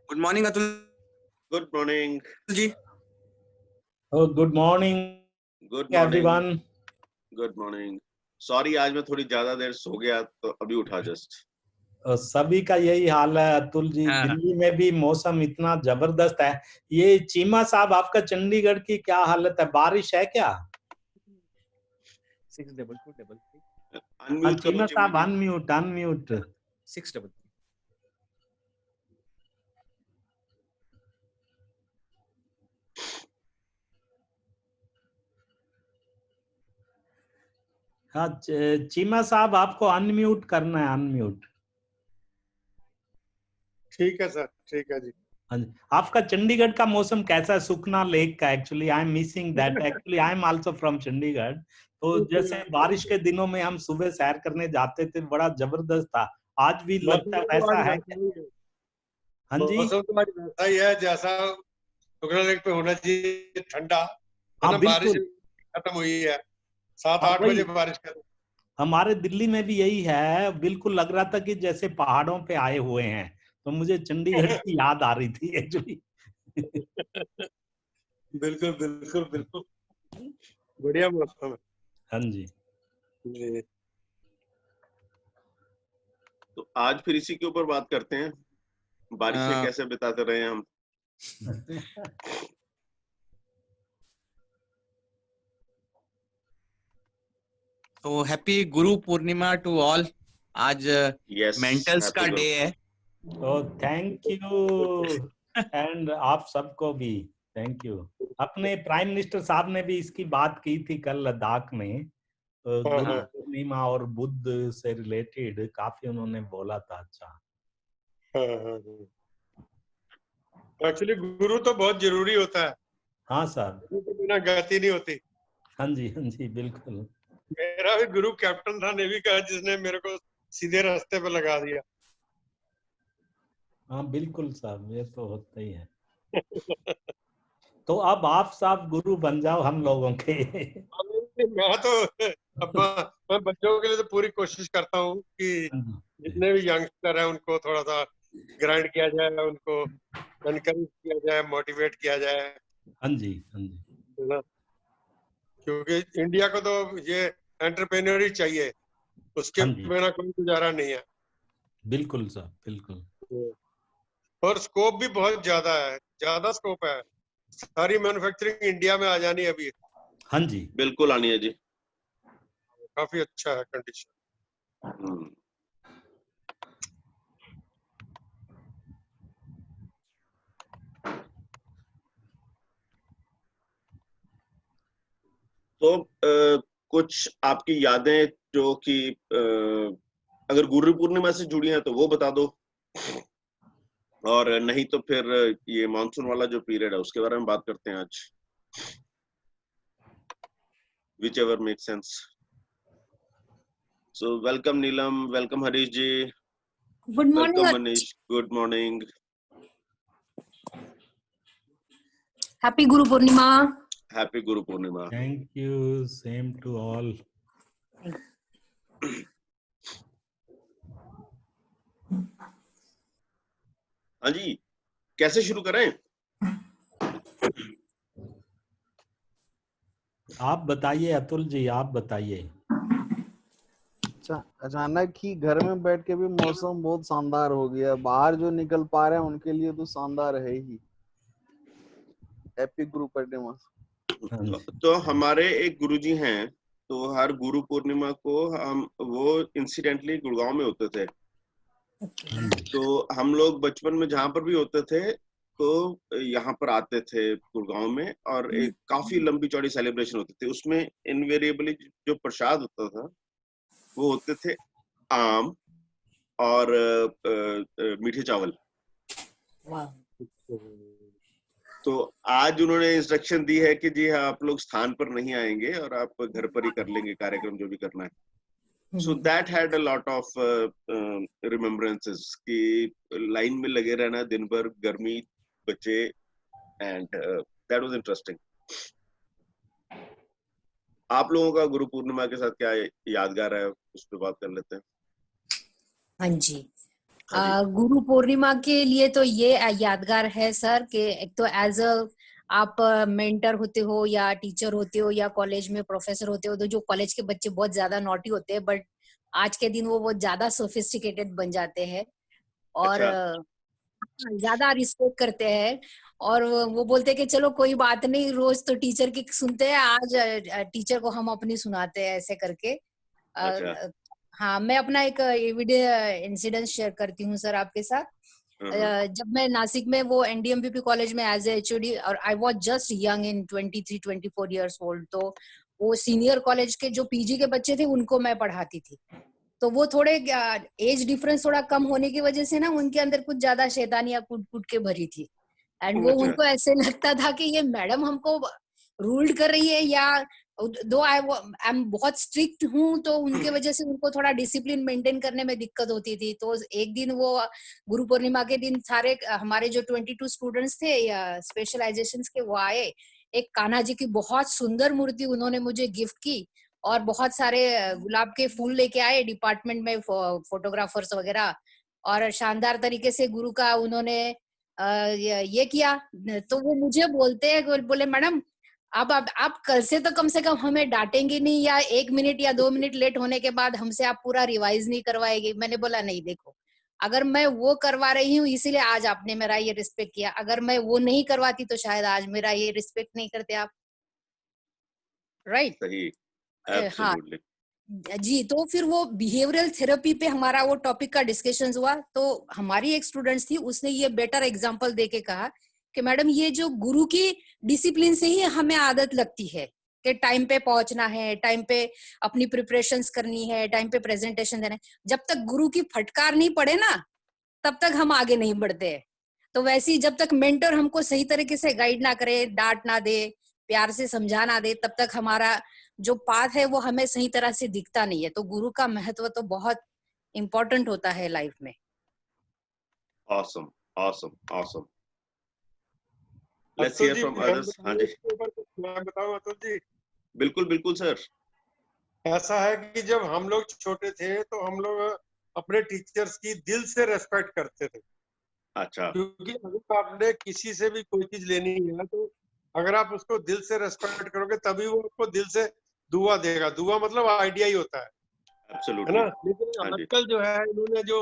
Good morning Atul good morning ji. Good morning good morning everyone. Good morning. Sorry आज मैं थोड़ी ज्यादा देर सो गया तो अभी उठा जस्ट। सभी का यही हाल है अतुल जी। हाँ। दिल्ली में भी मौसम इतना जबरदस्त है। ये चीमा साहब, आपका चंडीगढ़ की क्या हालत है? बारिश है क्या? 62233 अनम्यूट करो चीमा साहब, जी। Unmute unmute. 633। हाँ, चीमा साहब आपको अनम्यूट करना है, अनम्यूट। ठीक है सर, ठीक है जी। हाँ जी। आपका चंडीगढ़ का मौसम कैसा है? सुखना लेक का। Actually I am missing that. Actually I am also from Chandigarh. तो जैसे बारिश के दिनों में हम सुबह सैर करने जाते थे, बड़ा जबरदस्त था। आज भी लगता है वैसा है। हाँ जी, मौसम तो आज वैसा ही है जैसा सुखना लेक पे होना चाहिए, ठंडा। हाँ बारिश बिल्कुल। खत्म हुई है, 7-8 हाँ, बजे वही बारिश खत्म। हमारे दिल्ली में भी यही है। बिल्कुल लग रहा था कि जैसे पहाड़ों पे आए हुए हैं। तो मुझे चंडीगढ़ की याद आ रही थी एक्चुअली। बिल्कुल बिल्कुल बिल्कुल बढ़िया मौसम हाँ जी। है। तो आज फिर इसी के ऊपर बात करते हैं, बारिशें कैसे बिताते रहे हम। तो happy Guru Purnima to all. आज यस, मेंटल्स का डे है। तो थैंक यू। एंड आप सबको भी थैंक यू। अपने प्राइम मिनिस्टर साहब ने भी इसकी बात की थी कल लद्दाख में। गुरु पूर्णिमा और बुद्ध से रिलेटेड काफी उन्होंने बोला था। अच्छा, एक्चुअली गुरु तो बहुत जरूरी होता है। हाँ सर। गुरु के बिना गति नहीं होती। हाँ जी बिल्कुल। मेरा भी गुरु कैप्टन था नेवी का, जिसने मेरे को सीधे रास्ते पे लगा दिया। हाँ बिल्कुल साहब, ये तो होता ही है। तो अब आप साहब गुरु बन जाओ हम लोगों के। मैं तो मैं बच्चों के लिए तो पूरी कोशिश करता हूँ कि जितने भी यंगस्टर हैं उनको थोड़ा सा ग्राइंड किया जाए, उनको एनकरेज किया जाए, मोटिवेट किया जाए, हाँ जी है ना। क्योंकि इंडिया को तो ये एंटरप्रेन्योर ही चाहिए, उसके हाँ जी बिना कोई गुजारा नहीं है। बिल्कुल साहब बिल्कुल। और स्कोप भी बहुत ज्यादा है, ज्यादा स्कोप है। सारी मैन्युफैक्चरिंग इंडिया में आ जानी है अभी। हाँ जी बिल्कुल आनी है जी। काफी अच्छा है कंडीशन। तो कुछ आपकी यादें जो कि अगर गुरु पूर्णिमा से जुड़ी हैं तो वो बता दो, और नहीं तो फिर ये मानसून वाला जो पीरियड है उसके बारे में बात करते हैं आज। whichever makes sense. So welcome Neelam, welcome Harish ji, Good morning. welcome Manish, good morning. Happy Guru Purnima. Happy Guru Purnima. Thank you, same to all. हाँ जी, कैसे शुरू करें? आप बताइए अतुल जी, आप बताइए। अच्छा, अचानक ही घर में बैठ के भी मौसम बहुत शानदार हो गया। बाहर जो निकल पा रहे हैं उनके लिए तो शानदार है ही। हैप्पी गुरु पूर्णिमा। तो हमारे एक गुरुजी हैं, तो हर गुरु पूर्णिमा को हम वो इंसिडेंटली गुड़गांव में होते थे। तो हम लोग बचपन में जहां पर भी होते थे तो यहाँ पर आते थे गुड़गांव में, और एक काफी लंबी चौड़ी सेलिब्रेशन होती थी। उसमें इनवेरिएबली जो प्रसाद होता था वो होते थे आम और मीठे चावल। तो आज उन्होंने इंस्ट्रक्शन दी है कि जी हाँ, आप लोग स्थान पर नहीं आएंगे और आप घर पर ही कर लेंगे कार्यक्रम जो भी करना है। So that had a lot of remembrances कि लाइन में लगे रहना दिन भर, गर्मी, बच्चे, and that was interesting. आप लोगों का गुरु पूर्णिमा के साथ क्या यादगार है, उस पर बात कर लेते हैं। हाँ जी, गुरु पूर्णिमा के लिए तो ये यादगार है सर कि एक तो एज अ आप मेंटर होते हो या टीचर होते हो या कॉलेज में प्रोफेसर होते हो, तो जो कॉलेज के बच्चे बहुत ज्यादा नॉटी होते हैं, बट आज के दिन वो बहुत ज्यादा सोफिस्टिकेटेड बन जाते हैं और ज्यादा रिस्पेक्ट करते हैं। और वो बोलते हैं कि चलो कोई बात नहीं, रोज तो टीचर की सुनते हैं, आज टीचर को हम अपनी सुनाते हैं, ऐसे करके। अच्छा। हाँ, मैं अपना एक वीडियो इंसिडेंट शेयर करती हूँ सर आपके साथ। जब मैं नासिक में वो एनडीएमपीपी कॉलेज में एज ए एचओडी, और I was just young in 23-24 years old, तो वो सीनियर कॉलेज के जो पीजी के बच्चे थे उनको मैं पढ़ाती थी। तो वो थोड़े एज डिफरेंस थोड़ा कम होने की वजह से ना उनके अंदर कुछ ज्यादा शैतानियां कूट कूट के भरी थी। एंड वो उनको ऐसे लगता था कि ये मैडम हमको रूल्ड कर रही है, या दो आई एम बहुत स्ट्रिक्ट हूँ, तो उनके वजह से उनको थोड़ा डिसिप्लिन मेंटेन करने में दिक्कत होती थी। तो एक दिन वो गुरु पूर्णिमा के दिन सारे हमारे जो 22 स्टूडेंट्स थे या स्पेशलाइजेशंस के, वो आए। एक कान्हा जी की बहुत सुंदर मूर्ति उन्होंने मुझे गिफ्ट की और बहुत सारे गुलाब के फूल लेके आए डिपार्टमेंट में, फोटोग्राफर्स वगैरह, और शानदार तरीके से गुरु का उन्होंने ये किया। तो वो मुझे बोलते हैं, बोले मैडम अब आप कल से तो कम हमें डांटेंगे नहीं, या 1 मिनट या 2 मिनट लेट होने के बाद हमसे आप पूरा रिवाइज नहीं करवाएंगे। मैंने बोला नहीं, देखो अगर मैं वो करवा रही हूँ इसीलिए आज आपने मेरा ये रिस्पेक्ट किया, अगर मैं वो नहीं करवाती तो शायद आज मेरा ये रिस्पेक्ट नहीं करते आप। राइट? सही, हाँ एब्सोल्युटली जी। तो फिर वो बिहेवियरल थेरेपी पे हमारा वो टॉपिक का डिस्कशन हुआ। तो हमारी एक स्टूडेंट्स थी, उसने ये बेटर एग्जांपल देके कहा कि मैडम ये जो गुरु की डिसिप्लिन से ही हमें आदत लगती है कि टाइम पे पहुंचना है, टाइम पे अपनी प्रिपरेशंस करनी है, टाइम पे प्रेजेंटेशन देना है। जब तक गुरु की फटकार नहीं पड़े ना, तब तक हम आगे नहीं बढ़ते हैं। तो वैसे ही जब तक मेंटर हमको सही तरीके से गाइड ना करे, डांट ना दे, प्यार से समझा ना दे, तब तक हमारा जो पाथ है वो हमें सही तरह से दिखता नहीं है। तो गुरु का महत्व तो बहुत इम्पोर्टेंट होता है लाइफ में। awesome awesome awesome let's hear from others। हाँ जी, मैं बताऊं अतुल जी, बिल्कुल बिल्कुल सर। ऐसा है कि जब हम लोग छोटे थे तो हम लोग अपने टीचर्स की दिल से रेस्पेक्ट करते थे। अच्छा, क्योंकि अगर आपने किसी से भी कोई चीज लेनी है तो अगर आप उसको दिल से रेस्पेक्ट करोगे तभी वो आपको दिल से दुआ देगा। दुआ मतलब आइडिया ही होता है एब्सोल्युटली ना। लेकिन हाँ जी, आजकल जो है इन्होंने जो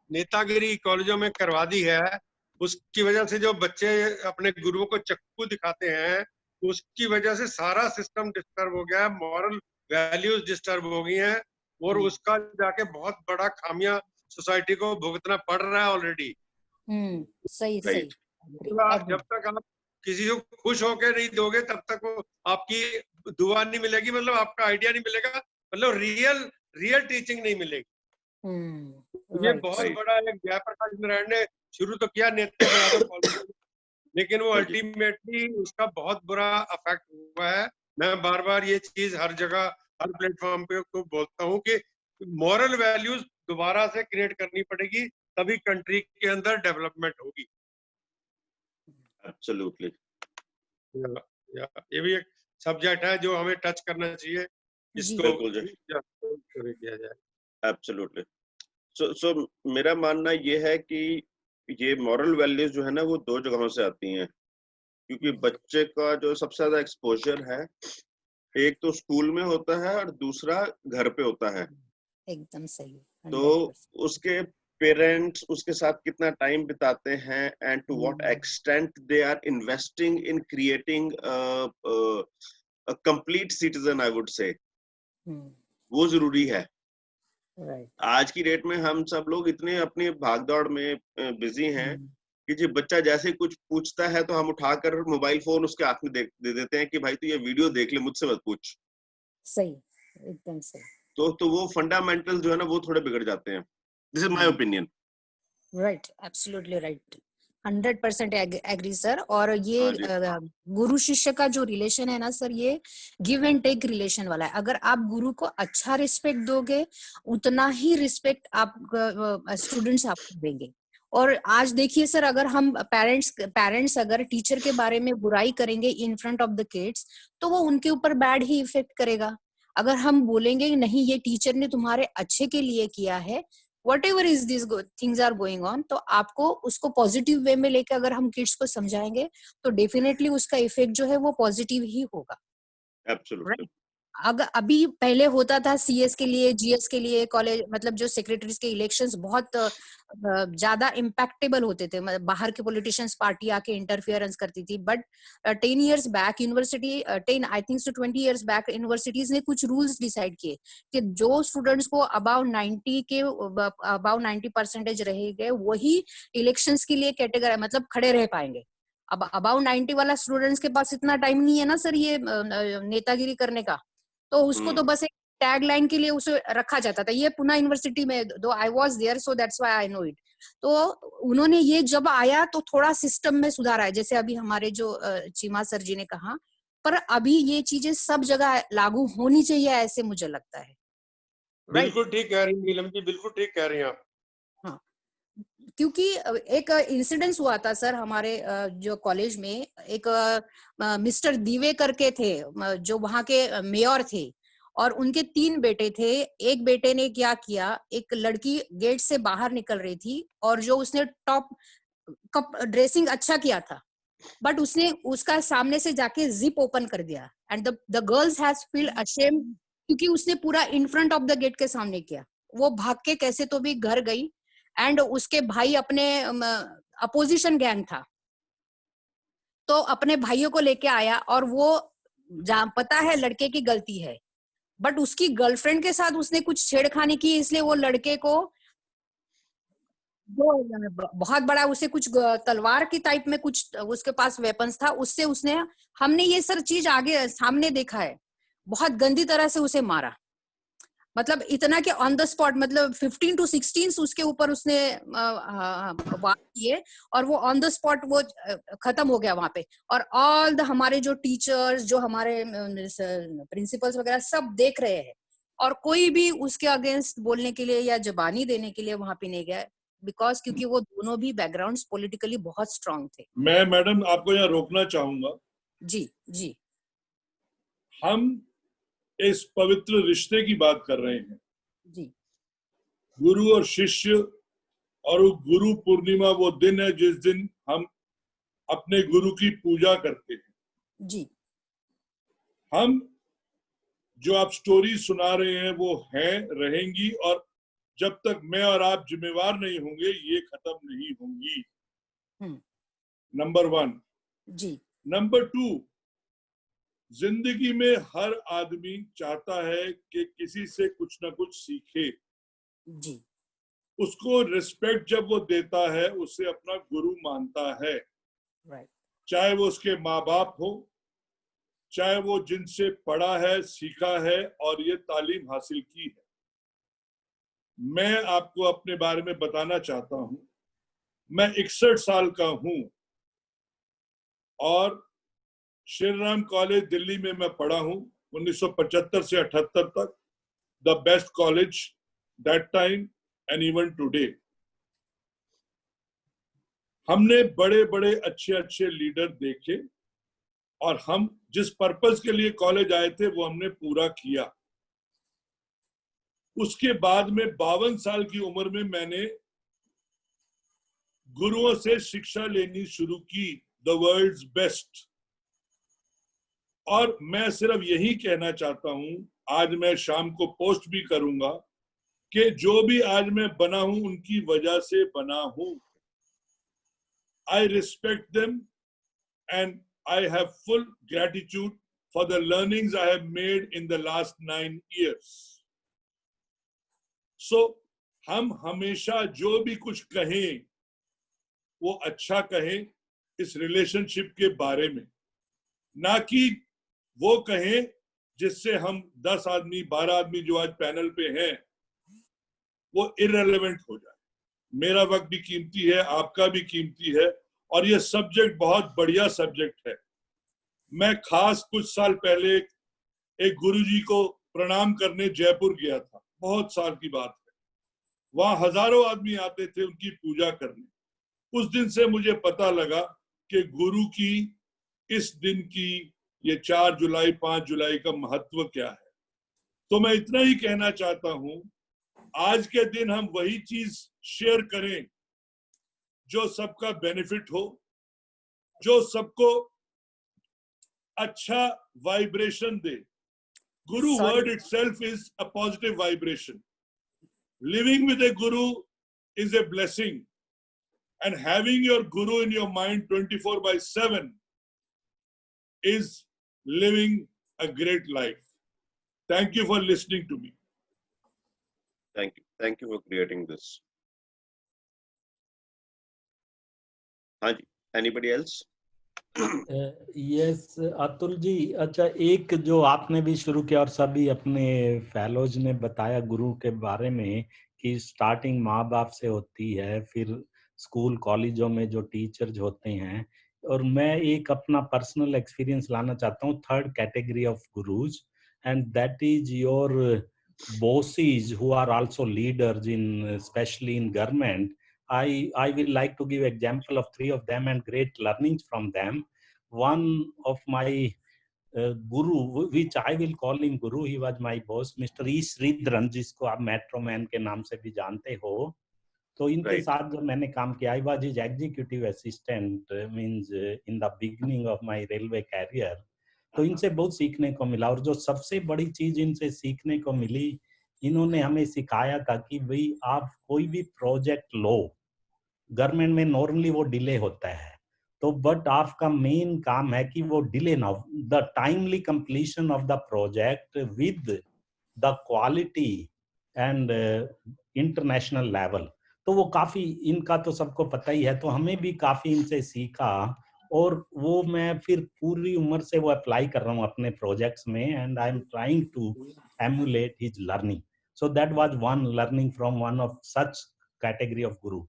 नेतागिरी कॉलेजों में करवा दी है, उसकी वजह से जो बच्चे अपने गुरुओं को चक्कू दिखाते हैं, उसकी वजह से सारा सिस्टम डिस्टर्ब हो गया है, मॉरल वैल्यूज डिस्टर्ब हो गई हैं, और उसका जाके बहुत बड़ा खामियां सोसाइटी को भुगतना पड़ रहा है ऑलरेडी। सही सही। राइट। जब तक आप किसी को खुश होकर नहीं दोगे तब तक वो आपकी दुआ नहीं मिलेगी, मतलब आपका आइडिया नहीं मिलेगा, मतलब रियल टीचिंग नहीं मिलेगी। ये बहुत बड़ा एक जयप्रकाश नारायण ने शुरू तो किया नेत्र प्रयागम कॉलेज में, लेकिन वो अल्टीमेटली उसका बहुत बुरा अफेक्ट हुआ है। मैं बार बार ये चीज हर जगह हर प्लेटफॉर्म पे को बोलता हूँ कि मॉरल वैल्यूज दोबारा से क्रिएट करनी पड़ेगी, तभी कंट्री के अंदर डेवलपमेंट होगी। एब्सोल्युटली ये भी एक सब्जेक्ट है जो हमें टच करना चाहिए, इसको किया जाए। एब्सोल्युटली। सो मेरा मानना ये है कि ये मॉरल वैल्यूज जो है ना वो 2 जगहों से आती हैं, क्योंकि बच्चे का जो सबसे ज्यादा एक्सपोजर है एक तो स्कूल में होता है और दूसरा घर पे होता है। एकदम सही। तो उसके पेरेंट्स उसके साथ कितना टाइम बिताते हैं and to what extent they are investing in creating a complete citizen, I would say, वो जरूरी है। आज की डेट में हम सब लोग इतने अपनी भागदौड़ में बिजी हैं कि जी बच्चा जैसे कुछ पूछता है तो हम उठाकर मोबाइल फोन उसके हाथ में दे देते हैं कि भाई तू ये वीडियो देख ले, मुझसे मत पूछ। सही, एकदम सही। तो वो फंडामेंटल जो है ना वो थोड़े बिगड़ जाते हैं। This is my opinion. Right, absolutely right, 100% agree sir. और ये गुरु शिष्य का जो रिलेशन है ना सर, ये गिव एंड टेक रिलेशन वाला है। अगर आप गुरु को अच्छा रिस्पेक्ट दोगे, उतना ही रिस्पेक्ट आप स्टूडेंट्स आपको देंगे। और आज देखिए सर, अगर हम पेरेंट्स अगर टीचर के बारे में बुराई करेंगे इन फ्रंट ऑफ द किड्स, तो वो उनके ऊपर बैड ही इफेक्ट करेगा। अगर हम बोलेंगे नहीं ये टीचर ने तुम्हारे अच्छे के लिए किया है, whatever is these things are going on, तो आपको उसको पॉजिटिव वे में लेके अगर हम किड्स को समझाएंगे तो डेफिनेटली उसका इफेक्ट जो है वो पॉजिटिव ही होगा। एब्सोल्युटली। अगर अभी पहले होता था सीएस के लिए, जीएस के लिए कॉलेज मतलब जो सेक्रेटरीज के इलेक्शंस बहुत ज्यादा इम्पैक्टेबल होते थे, मतलब बाहर के पॉलिटिशियंस पार्टी आके इंटरफियरेंस करती थी। But 10 years back university 10 I think 20 years back universities ने कुछ रूल्स डिसाइड किए कि जो स्टूडेंट्स को अबाउ 90% रहेंगे वही इलेक्शंस के लिए कैटेगरी मतलब खड़े रह पाएंगे। अब अबाउ 90 वाला स्टूडेंट्स के पास इतना टाइम नहीं है ना सर ये नेतागिरी करने का, तो उसको तो बस एक टैग लाइन के लिए उसे रखा जाता था। ये पुणे यूनिवर्सिटी में, though I was there so that's why I know it. तो उन्होंने ये जब आया तो थोड़ा सिस्टम में सुधार आया, जैसे अभी हमारे जो चीमा सर जी ने कहा, पर अभी ये चीजें सब जगह लागू होनी चाहिए ऐसे मुझे लगता है। बिल्कुल ठीक कह रही नीलम जी, बिल्कुल ठीक कह रही हैं आप। हाँ, क्योंकि एक इंसिडेंस हुआ था सर हमारे जो कॉलेज में, एक मिस्टर दीवे करके थे जो वहां के मेयर थे, और उनके 3 बेटे थे। एक बेटे ने क्या किया, एक लड़की गेट से बाहर निकल रही थी और जो उसने टॉप कप ड्रेसिंग अच्छा किया था, बट उसने उसका सामने से जाके जिप ओपन कर दिया and the girls has feel ashamed क्योंकि उसने पूरा in front of the gate के सामने किया। वो भाग के कैसे तो भी घर गई एंड उसके भाई अपने अपोजिशन गैंग था तो अपने भाइयों को लेके आया, और वो जहाँ पता है लड़के की गलती है, बट उसकी गर्लफ्रेंड के साथ उसने कुछ छेड़खानी की, इसलिए वो लड़के को वो बहुत बड़ा उसे कुछ तलवार की टाइप में कुछ उसके पास वेपन्स था, उससे उसने, हमने ये सर चीज आगे सामने देखा है, बहुत गंदी तरह से उसे मारा। मतलब इतना कि ऑन द स्पॉट, मतलब 15 to 16 उसके ऊपर उसने वार किए और वो ऑन द स्पॉट वो खत्म हो गया वहां पे। और ऑल द हमारे जो टीचर्स, जो हमारे प्रिंसिपल्स वगैरह सब देख रहे हैं, और कोई भी उसके अगेंस्ट बोलने के लिए या जबानी देने के लिए वहां पे नहीं गया, बिकॉज क्योंकि वो दोनों भी बैकग्राउंड्स पॉलिटिकली बहुत स्ट्रांग थे। मैं मैडम आपको यहाँ रोकना चाहूंगा। जी जी, हम इस पवित्र रिश्ते की बात कर रहे हैं जी, गुरु और शिष्य, और वो गुरु पूर्णिमा वो दिन है जिस दिन हम अपने गुरु की पूजा करते हैं। जी, हम जो आप स्टोरी सुना रहे हैं वो हैं, रहेंगी, और जब तक मैं और आप जिम्मेवार नहीं होंगे ये खत्म नहीं होंगी। नंबर 1। जी, नंबर 2, जिंदगी में हर आदमी चाहता है कि किसी से कुछ ना कुछ सीखे। जी, उसको रिस्पेक्ट जब वो देता है उसे अपना गुरु मानता है, राइट, चाहे वो उसके माँ बाप हो, चाहे वो जिनसे पढ़ा है, सीखा है और ये तालीम हासिल की है। मैं आपको अपने बारे में बताना चाहता हूं, मैं 61 साल का हूं और श्री राम कॉलेज दिल्ली में मैं पढ़ा हूं 1975 से 78 तक, the best college that time and even today. हमने बड़े बड़े अच्छे लीडर देखे और हम जिस पर्पस के लिए कॉलेज आए थे वो हमने पूरा किया। उसके बाद में 52 साल की उम्र में मैंने गुरुओं से शिक्षा लेनी शुरू की, द वर्ल्ड्स बेस्ट। और मैं सिर्फ यही कहना चाहता हूं, आज मैं शाम को पोस्ट भी करूंगा कि जो भी आज मैं बना हूं उनकी वजह से बना हूं। I respect them and I have full gratitude for the learnings I have made in the last 9 years। सो हम हमेशा जो भी कुछ कहें वो अच्छा कहें इस रिलेशनशिप के बारे में, ना कि वो कहें जिससे हम 10 आदमी 12 आदमी जो आज पैनल पे हैं वो इररिलेवेंट हो जाए। मेरा वक्त भी कीमती है, आपका भी कीमती है, और ये सब्जेक्ट बहुत बढ़िया सब्जेक्ट है। मैं खास कुछ साल पहले एक गुरुजी को प्रणाम करने जयपुर गया था, बहुत साल की बात है। वहां हजारों आदमी आते थे उनकी पूजा करने। उस दिन से मुझे पता लगा कि गुरु की इस दिन की, ये 4 जुलाई 5 जुलाई का महत्व क्या है। तो मैं इतना ही कहना चाहता हूं, आज के दिन हम वही चीज शेयर करें जो सबका बेनिफिट हो, जो सबको अच्छा vibration they. Guru Sorry. word itself is a positive vibration. Living with a guru is a blessing, and having your guru in your mind 24/7 is living a great life. Thank you for listening to me. Thank you for creating this. हाँ जी, anybody else? Yes Atul ji, अच्छा एक जो आपने भी शुरू किया और सभी अपने फेलोज ने बताया गुरु के बारे में कि स्टार्टिंग माँ बाप से होती है, फिर स्कूल कॉलेजों में जो टीचर्स होते हैं, और मैं एक अपना पर्सनल एक्सपीरियंस लाना चाहता हूँ, third category of gurus, and that is your bosses who are also leaders in especially in government. I will like to give example of 3 of them and great learnings from them. One of my guru, which I will call him guru, he was my boss, Mr. E. Sridharan, जिसको आप metro man के नाम से भी जानते हो. तो इनके साथ जब मैंने काम किया, I was his executive assistant, means in the beginning of my railway career. तो इनसे बहुत सीखने को मिला, और जो सबसे बड़ी चीज इनसे सीखने को मिली, इन्होंने हमें सिखाया था कि भाई आप कोई भी प्रोजेक्ट लो, गवर्नमेंट में नॉर्मली वो डिले होता है, तो बट आपका मेन काम है कि वो डिले ना हो, the timely completion of the project with the quality and international level. तो वो काफी, इनका तो सबको पता ही है, तो हमें भी काफी इनसे सीखा, और वो मैं फिर पूरी उम्र से वो अप्लाई कर रहा हूँ अपने प्रोजेक्ट्स में, and I am trying to emulate his learning. So that was one learning from one of such category of guru.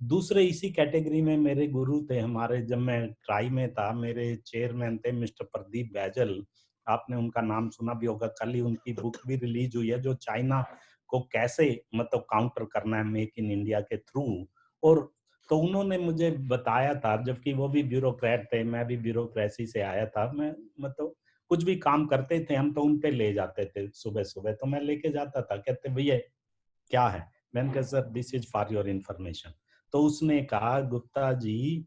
दूसरे इसी कैटेगरी में मेरे गुरु थे हमारे, जब मैं ट्राई में था, मेरे चेयरमैन थे मिस्टर प्रदीप बैजल. आपने उनका नाम सुना भी होगा, कल ही उनकी बुक भी रिलीज हुई है, जो चाइना को कैसे मतलब काउंटर करना है मेक इन इंडिया के थ्रू. और तो उन्होंने मुझे बताया था, जबकि वो भी ब्यूरोक्रेट थे, मैं भी ब्यूरोक्रेसी से आया था, मैं मतलब कुछ भी काम करते थे हम तो उन पे ले जाते थे सुबह सुबह, तो मैं लेके जाता था, कहते भैया क्या है, मैंने कहा sir this is for your information. तो उसने कहा गुप्ता जी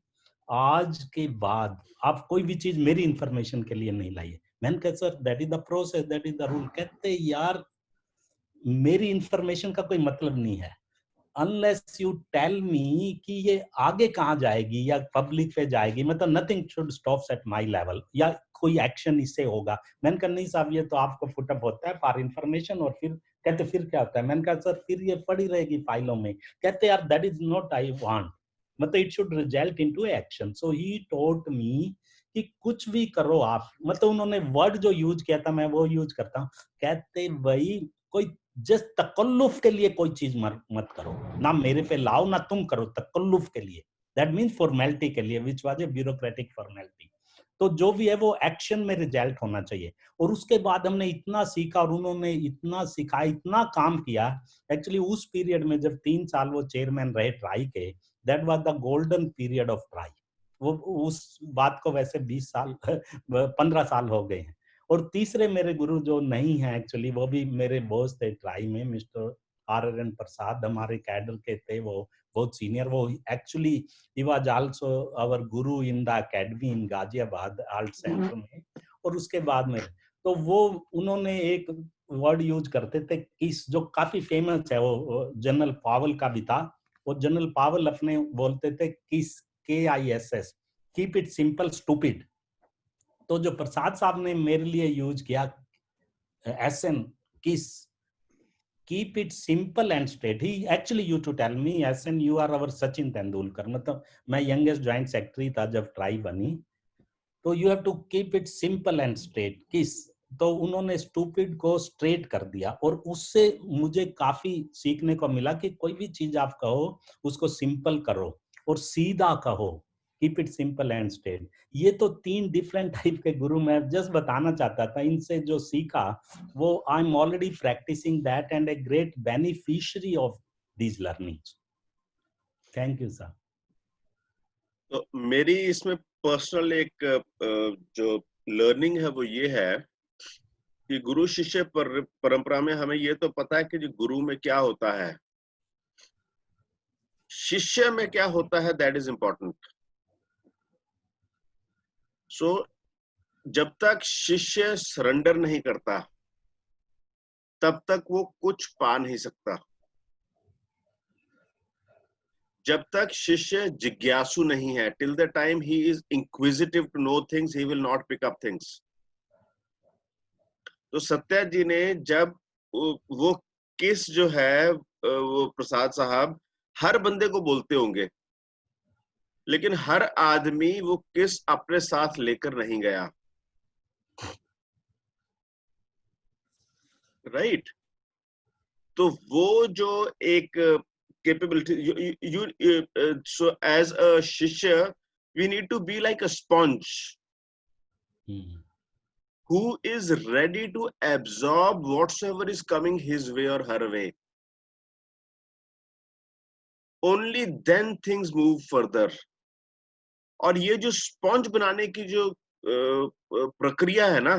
आज के बाद आप कोई भी चीज मेरी इंफॉर्मेशन के लिए नहीं लाइए. मैंने कहा sir that is the process, that is the rule. कहते यार मेरी इंफॉर्मेशन का कोई मतलब नहीं है अनलेस यू टेल मी कि ये आगे कहाँ जाएगी या पब्लिक पे जाएगी, मतलब nothing should stops at my level, या कोई एक्शन इससे होगा. मैंने कहा नहीं साहब ये तो आपको फुटअप होता है फॉर इंफॉर्मेशन. और फिर कहते फिर क्या होता है, मैंने कहा सर फिर ये पड़ी रहेगी फाइलों में. कहते यार that is not I want, मतलब it should result into action. So he taught me कि कुछ भी करो आप, मतलब उन्होंने वर्ड जो यूज किया था मैं वो यूज करता हूँ. कहते भाई कोई जस्ट तकल्लुफ के लिए कोई चीज मत करो, ना मेरे पे लाओ ना तुम करो, तकल्लुफ के लिए, दैट मीन्स फॉर्मेलिटी के लिए, which was a bureaucratic formality. तो जो भी है वो एक्शन में रिजल्ट होना चाहिए. और उसके बाद हमने इतना सीखा और उन्होंने इतना सिखाया, इतना काम किया. एक्चुअली उस पीरियड में जब 3 साल वो चेयरमैन रहे ट्राई के, that was the golden period of try. वो उस बात को वैसे 20 साल 15 साल हो गए हैं. और तीसरे मेरे गुरु जो नहीं है एक्चुअली, वो भी मेरे बॉस थे ट्राई में, मिस्टर RRN प्रसाद, हमारे कैडर के थे, वो बहुत सीनियर. वो actually he was also our guru in the academy in Ghaziabad art centre में. और उसके बाद में तो वो उन्होंने एक वर्ड यूज करते थे किस, जो काफी फेमस है, वो जनरल पावल का भी था. वो जनरल पावल अपने बोलते थे किस, KISS, keep it simple stupid. तो जो प्रसाद साहब ने मेरे लिए यूज किया SN, KISS, keep it simple and straight. He actually used to tell me SN you are our Sachin Tendulkar. मतलब मैं यंगेस्ट ज्वाइंट सेक्रेटरी था जब ट्राई बनी, तो you have to keep it simple and straight KISS. तो उन्होंने stupid को straight कर दिया, और उससे मुझे काफी सीखने को मिला कि कोई भी चीज आप कहो उसको सिंपल करो और सीधा कहो, keep it simple and straight. ये तो 3 डिफरेंट टाइप के गुरु मैं जस्ट बताना चाहता था. इनसे जो सीखा वो I am already practicing that and a great beneficiary of these learnings. Thank you sir. तो मेरी इसमें पर्सनल एक जो लर्निंग है वो ये है कि गुरु शिष्य परंपरा में हमें ये तो पता है कि जो गुरु में क्या होता है, शिष्य में क्या होता है, दैट इज इंपॉर्टेंट. सो जब तक शिष्य सरेंडर नहीं करता तब तक वो कुछ पा नहीं सकता. जब तक शिष्य जिज्ञासु नहीं है, till the time he is inquisitive to know things, he will not pick up things. तो सत्या जी ने जब वो किस जो है, वो प्रसाद साहब हर बंदे को बोलते होंगे, लेकिन हर आदमी वो किस अपने साथ लेकर नहीं गया. राइट? तो वो जो एक capability, so as a shishya we need to be like a sponge who is ready to absorb whatsoever is coming his way or her way. Only then things move further. और ये जो sponge बनाने की जो प्रक्रिया है ना,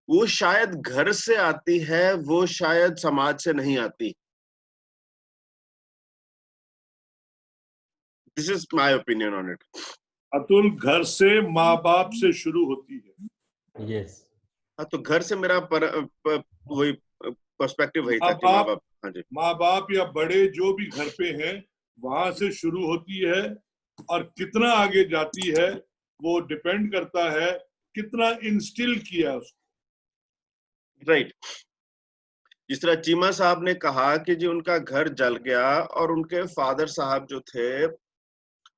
वो शायद घर से आती है, वो शायद समाज से नहीं आती. This is my opinion on it. Atul, घर से माँ बाप से शुरू होती है. यस. हाँ, तो घर से मेरा वही पर्सपेक्टिव वही था कि माँ बाप. हाँ जी, माँ बाप या बड़े जो भी घर पे हैं वहां से शुरू होती है, और कितना आगे जाती है वो डिपेंड करता है कितना इंस्टिल किया उसको. राइट. जिस तरह चीमा साहब ने कहा कि जी उनका घर जल गया और उनके फादर साहब जो थे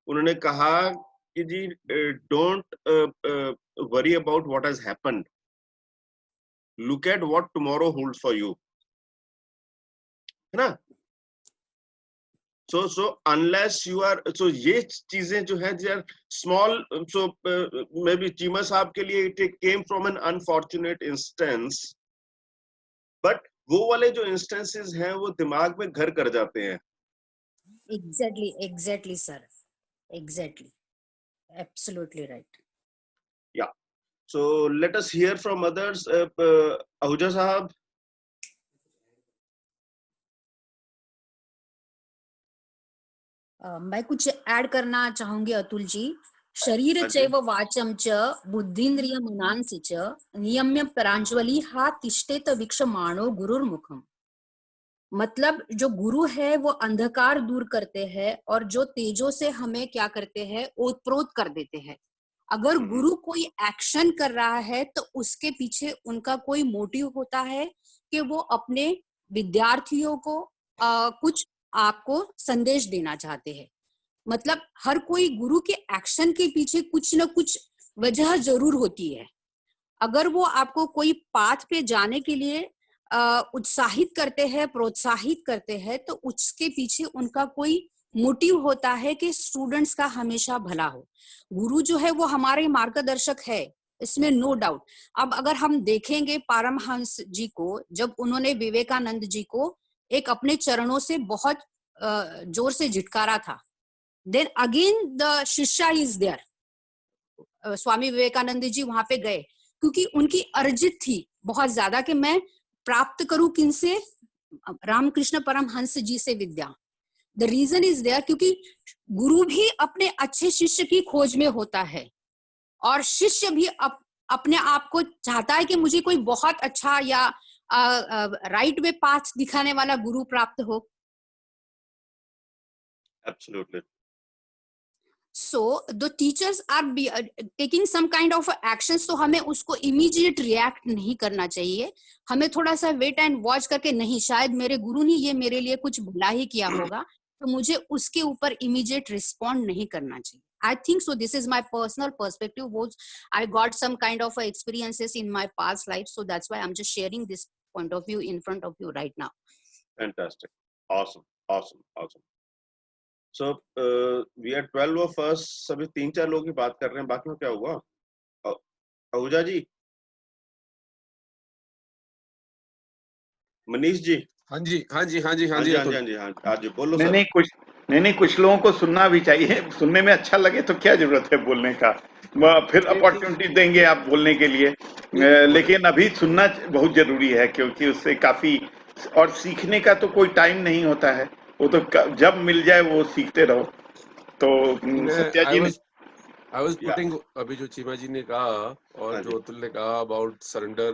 उन्होंने कहा कि जी don't worry about what has happened, look at what tomorrow holds for you. है ना? so unless you are, so ये चीजें जो है they are small. So maybe Cheema साहब के लिए it came from an unfortunate instance, but वो वाले जो instances हैं वो दिमाग में घर कर जाते हैं. Exactly, sir. Exactly. Absolutely right. Yeah. So let us hear from others. Ahuja साहब. मैं कुछ ऐड करना चाहूंगी अतुल जी. शरीर चैव वाचम च बुद्धिन्द्रिय मनांसि च नियम्य परांजलि हा तिष्ठेत वीक्षमाणो गुरुर्मुखम. मतलब जो गुरु है वो अंधकार दूर करते हैं और जो तेजो से हमें क्या करते हैं, ओतप्रोत कर देते हैं. अगर गुरु कोई एक्शन कर रहा है तो उसके पीछे उनका कोई मोटिव होता है कि वो अपने विद्यार्थियों को कुछ आपको संदेश देना चाहते हैं. मतलब हर कोई गुरु के एक्शन के पीछे कुछ न कुछ वजह जरूर होती है. अगर वो आपको कोई पाथ पे जाने के लिए उत्साहित करते हैं, प्रोत्साहित करते हैं, तो उसके पीछे उनका कोई मोटिव होता है कि स्टूडेंट्स का हमेशा भला हो. गुरु जो है वो हमारे मार्गदर्शक है, इसमें नो डाउट. अब अगर हम देखेंगे पारमहंस जी को, जब उन्होंने विवेकानंद जी को एक अपने चरणों से बहुत जोर से झिटकारा था, देन अगेन द शिष्या इज देयर. स्वामी विवेकानंद जी वहां पे गए क्योंकि उनकी अर्जित थी बहुत ज्यादा कि मैं प्राप्त करूं किनसे, रामकृष्ण परमहंस जी से विद्या. द रीजन इज देयर क्योंकि गुरु भी अपने अच्छे शिष्य की खोज में होता है और शिष्य भी अपने आप को चाहता है कि मुझे कोई बहुत अच्छा या राइट वे पाथ दिखाने वाला गुरु प्राप्त हो. Absolutely. So the teachers are taking some kind of actions, तो हमें उसको immediate react नहीं करना चाहिए. हमें थोड़ा सा wait and watch करके, नहीं शायद मेरे गुरु ने ये मेरे लिए कुछ भला ही किया होगा, तो मुझे उसके ऊपर immediate respond नहीं करना चाहिए. I think so. This is my personal perspective. I got some kind of experiences in my past life, so that's why I'm just sharing this point of view in front of you right now. Fantastic. Awesome. So we are 12 of us. सभी 3-4 लोग ही बात कर रहे हैं, बाकी में क्या हुआ? आहूजा जी, मनीष जी. हाँ जी, हाँ जी, बोलो सर. नहीं, नहीं, कुछ लोगों को सुनना भी चाहिए, सुनने में अच्छा लगे तो क्या जरूरत है बोलने का, फिर अपॉर्चुनिटी देंगे आप बोलने के लिए, लेकिन अभी सुनना बहुत जरूरी है, क्योंकि उससे काफी, और सीखने का तो कोई टाइम नहीं होता है, वो तो जब मिल जाए वो सीखते रहो। तो सत्या जी ने I was Yeah. putting अभी जो चीमा जी ने कहा और जो अतुल ने कहा about surrender,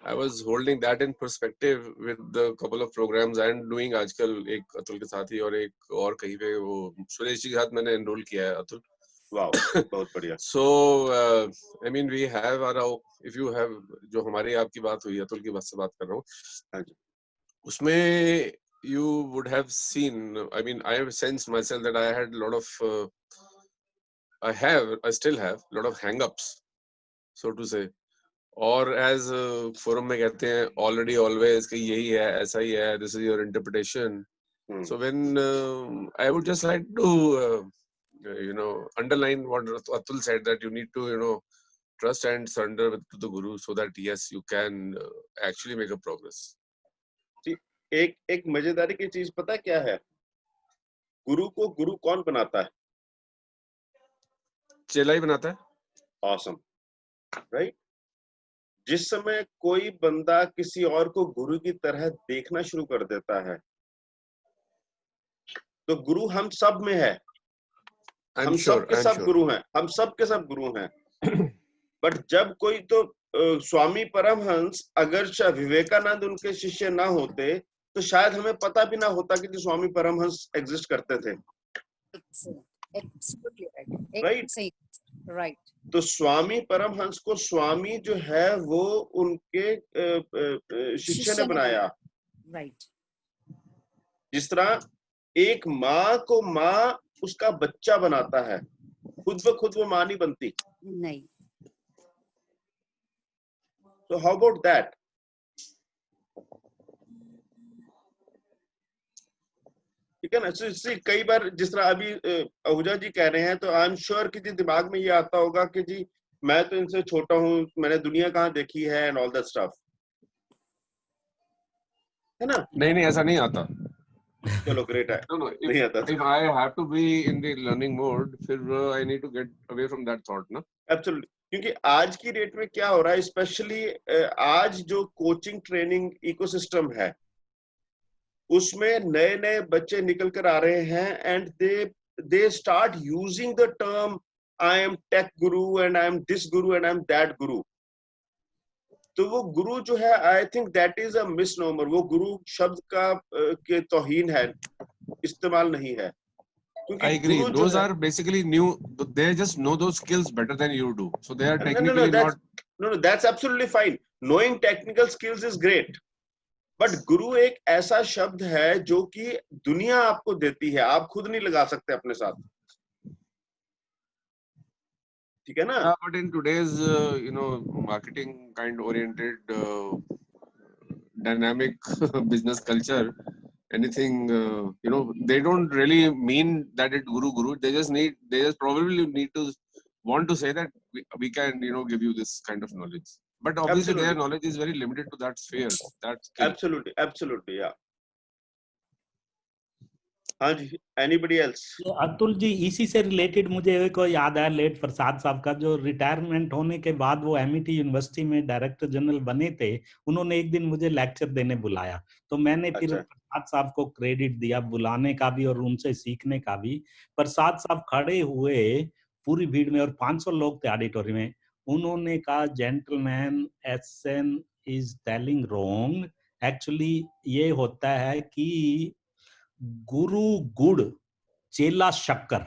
I was holding that in perspective with the couple of programs and doing आजकल एक अतुल के साथ ही और एक और कहीं पे वो सुरेश जी के साथ मैंने enroll किया है अतुल। वाओ, बहुत बढ़िया। So I mean we have our, if you have, जो हमारी आपकी बात हुई, अतुल की बात से बात कर रहा हूँ, उसमें you would have seen, I mean I have sensed myself that I had a lot of I still have a lot of hang-ups, so to say. और as forum में कहते हैं already always कि यही है, ऐसा ही है, this is your interpretation. So when I would just like to underline what Atul said, that you need to trust and surrender to the Guru so that yes you can actually make a progress. एक मजेदारी की चीज पता है क्या है? गुरु को गुरु कौन बनाता है? चेला ही बनाता है। Awesome, right? जिस समय कोई बंदा किसी और को गुरु की तरह देखना शुरू कर देता है, तो गुरु हम सब में है। हम सब के सब गुरु हैं, हम सब के सब गुरु हैं। बट जब कोई तो स्वामी परमहंस अगर विवेकानंद उनके शिष्य ना होते तो शायद हमें पता भी ना होता कि स्वामी परमहंस एग्जिस्ट करते थे। राइट। तो स्वामी परमहंस को स्वामी जो है वो उनके शिष्य ने बनाया। राइट। जिस तरह एक माँ को माँ उसका बच्चा बनाता है, खुद ब खुद वो माँ नहीं बनती। नहीं। So how about that? ठीक है ना? इससे कई बार जिस तरह अभी आहूजा जी कह रहे हैं, तो आई एम श्योर कि जी दिमाग में ये आता होगा कि जी मैं तो इनसे छोटा हूँ, मैंने दुनिया कहाँ देखी है एंड ऑल दैट स्टफ, है ना? नहीं ऐसा नहीं आता। चलो ग्रेट है। No, नहीं आता। if I have to be in the learning mode, फिर I need to get away from that thought, ना? Absolutely. क्योंकि आज की डेट में क्या हो रहा है, स्पेशली आज जो कोचिंग ट्रेनिंग इकोसिस्टम है उसमें नए नए बच्चे निकल कर आ रहे हैं and they start using the term I am tech guru and I am this guru and I am that guru. तो वो गुरु जो है, I think that is a misnomer. वो गुरु शब्द का के तौहीन है, इस्तेमाल नहीं है। I agree. Those are basically new. They just know those skills better than you do. So they are technically not. No, that's absolutely fine. Knowing technical skills is great. But गुरु एक ऐसा शब्द है जो कि दुनिया आपको देती है, आप खुद नहीं लगा सकते अपने साथ। ठीक है ना? But in today's marketing kind oriented dynamic business culture, anything they don't really mean that it guru. They just probably need to want to say that we can give you this kind of knowledge, but obviously their knowledge is very limited to that sphere, that skill. Absolutely, yeah. हाँ जी, anybody else? Atul ji, इसी से related मुझे एक याद आया, late प्रसाद साहब का, जो रिटायरमेंट होने के बाद वो एमईटी यूनिवर्सिटी में डायरेक्टर जनरल बने थे। उन्होंने एक दिन मुझे लेक्चर देने बुलाया, तो मैंने फिर प्रसाद साहब को क्रेडिट दिया बुलाने का भी और उनसे सीखने का भी। प्रसाद साहब खड़े हुए पूरी भीड़ में और 500 लोग थे ऑडिटोरियम में। उन्होंने कहा, gentleman, SN is telling wrong. Actually ये होता है कि गुरु गुड़, चेला शक्कर,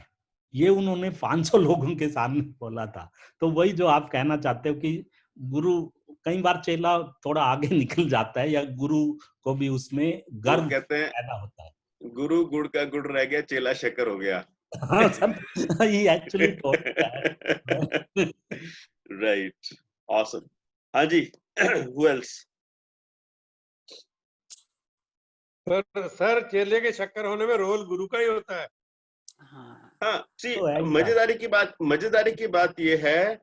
ये उन्होंने 500 लोगों के सामने बोला था। तो वही जो आप कहना चाहते हो कि गुरु, कई बार चेला थोड़ा आगे निकल जाता है या गुरु को भी उसमें गर्व पैदा होता है। गुरु गुड़ का गुड़ रह गया, चेला शक्कर हो गया। हाँ सर, ये एक्चुअली राइट, ऑसम। हाँ जी, who else? सर चेले के शक्कर होने में रोल गुरु का ही होता है। हाँ, मजेदारी की बात ये है,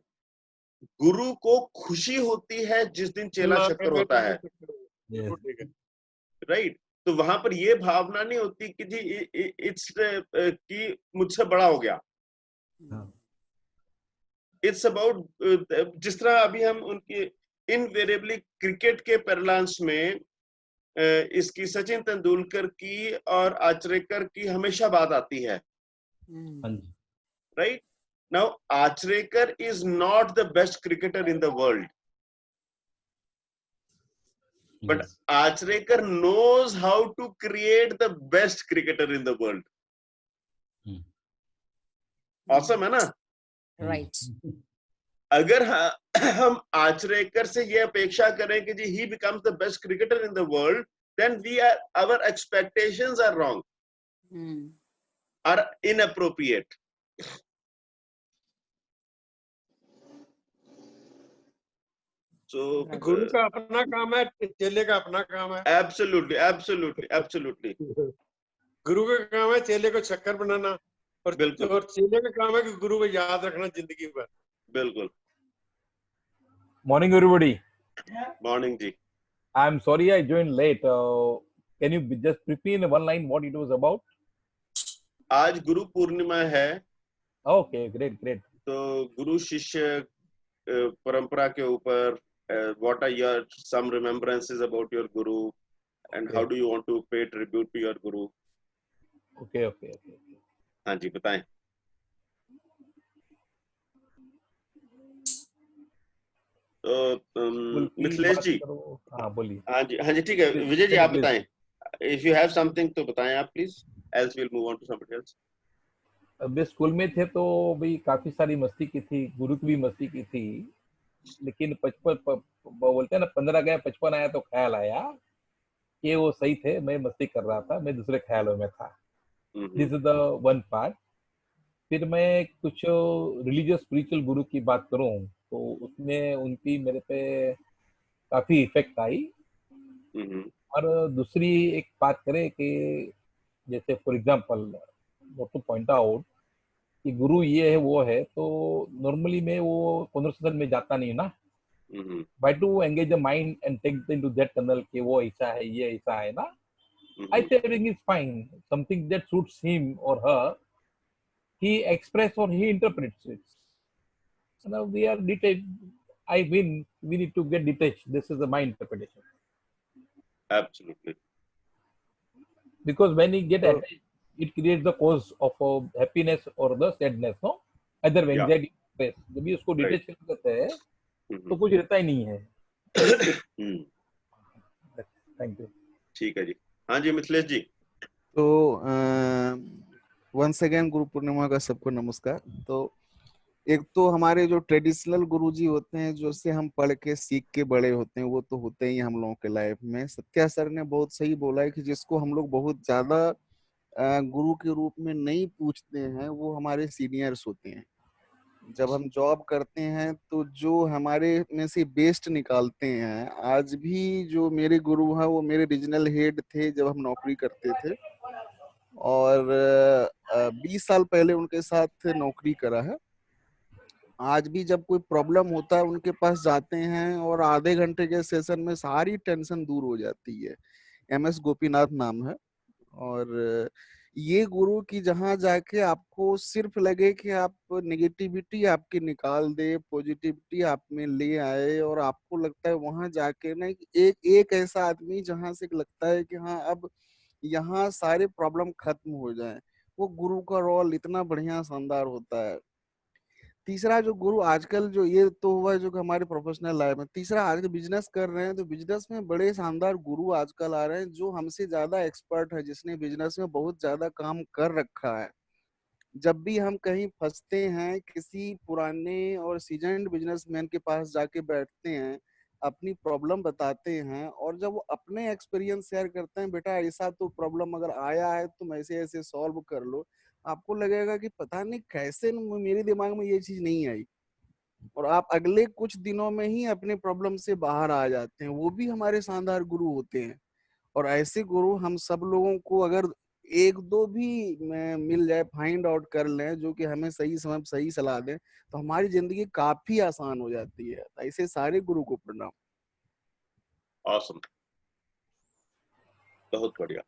गुरु को खुशी होती है जिस दिन चेला शक्कर होता है। राइट, तो वहां पर ये भावना नहीं होती कि जी इट्स कि मुझसे बड़ा हो गया। इट्स अबाउट जिस तरह अभी हम उनके इनवेरिएबली क्रिकेट के पैरेलल्स में इसकी सचिन तेंदुलकर की और आचरेकर की हमेशा बात आती है, right? Now Achrekar is not the best cricketer in the world, but Achrekar knows how to create the best cricketer in the world. Awesome है ना? Right. अगर हम आचरेकर से ये अपेक्षा करें कि जी he becomes the best cricketer in the world, then our expectations are wrong, are inappropriate. So गुरु का अपना काम है, चेले का अपना काम है। Absolutely, absolutely, absolutely. गुरु का काम है चेले को शक्कर बनाना, और बिल्कुल। और चेले का काम है कि गुरु को याद रखना जिंदगी भर। बिल्कुल। Morning, everybody. Morning, ji. I'm sorry I joined late. Can you just brief me in one line what it was about? आज गुरु पूर्णिमा है। Okay, great, great. तो गुरु शिष्य परंपरा के ऊपर what are your some remembrances about your guru and how do you want to pay tribute to your guru? Okay. हाँ जी, बताएं। तो मिथिलेश जी, हाँ बोलिए। हाँ जी ठीक है। विजय जी आप बताएं, if you have something तो बताएं आप please, else we'll move on to somebody else. अभी स्कूल में थे तो भाई काफी सारी मस्ती की थी, गुरु की भी मस्ती की थी, लेकिन 55 बोलते हैं ना 15 गया 55 आया तो ख्याल आया कि वो सही थे, मैं मस्ती कर रहा था, मैं दूसरे ख्यालों में था। This is the one part. फिर मैं कुछ रिलीजियस स्पिरिचुअल गुरु की बात करूं तो उसमें उनकी मेरे पे काफी इफेक्ट आई। और दूसरी एक बात करें कि जैसे for example two point out कि गुरु ये है वो है, तो नॉर्मली मैं वो कन्वर्सेशन में जाता नहीं ना, by to engage the mind and take into that tunnel कि वो ऐसा है ये ऐसा है ना, आई से everything is fine, something that suits him और हर, he express or he interprets it. So now we are detached. We need to get detached. This is my interpretation. Absolutely. Because when we get attached, it creates the cause of happiness or the sadness, no? Either anxiety, stress. जब भी उसको detach कर देते हैं, तो कुछ रहता ही नहीं है. Thank you. ठीक है जी। हाँ जी मिथिलेश जी। तो वंस अगेन गुरु पूर्णिमा का सबको नमस्कार। तो एक तो हमारे जो ट्रेडिशनल गुरुजी होते हैं, जो से हम पढ़ के सीख के बड़े होते हैं, वो तो होते ही हम लोगों के लाइफ में। सत्या सर ने बहुत सही बोला है कि जिसको हम लोग बहुत ज्यादा गुरु के रूप में नहीं पूछते हैं, वो हमारे सीनियर्स होते हैं। जब हम जॉब करते हैं तो जो हमारे में से बेस्ट निकालते हैं, आज भी जो मेरे गुरु हैं वो मेरे रीजनल हेड थे जब हम नौकरी करते थे, और 20 साल पहले उनके साथ नौकरी करा है। आज भी जब कोई प्रॉब्लम होता है उनके पास जाते हैं और आधे घंटे के सेशन में सारी टेंशन दूर हो जाती है। MS गोपीनाथ नाम है। और ये गुरु की जहाँ जाके आपको सिर्फ लगे कि आप नेगेटिविटी आपकी निकाल दे, पॉजिटिविटी आप में ले आए, और आपको लगता है वहां जाके ना एक ऐसा आदमी जहाँ से लगता है कि हाँ अब यहाँ सारे प्रॉब्लम खत्म हो जाए, वो गुरु का रोल इतना बढ़िया शानदार होता है। तीसरा जो गुरु आजकल, जो ये तो हुआ जो कि हमारे प्रोफेशनल लाइफ में, तीसरा आज बिजनेस कर रहे हैं तो बिजनेस में बड़े शानदार गुरु आजकल आ रहे हैं जो हमसे ज्यादा एक्सपर्ट है, जिसने बिजनेस में बहुत ज्यादा काम कर रखा है। जब भी हम कहीं फंसते हैं, किसी पुराने और सीजन्ड बिजनेसमैन के पास जाके बैठते हैं, अपनी प्रॉब्लम बताते हैं, और जब वो अपने एक्सपीरियंस शेयर करते हैं, बेटा ऐसा तो प्रॉब्लम अगर आया है तुम ऐसे ऐसे सॉल्व कर लो, आपको लगेगा कि पता नहीं कैसे मेरे दिमाग में ये चीज नहीं आई, और आप अगले कुछ दिनों में ही अपने प्रॉब्लम से बाहर आ जाते हैं। वो भी हमारे शानदार गुरु होते हैं। और ऐसे गुरु हम सब लोगों को अगर एक दो भी मिल जाए, फाइंड आउट कर लें, जो कि हमें सही समय सही सलाह दें, तो हमारी जिंदगी काफी आसान हो जाती है। ऐसे सारे गुरु को प्रणाम। Awesome. बहुत बढ़िया।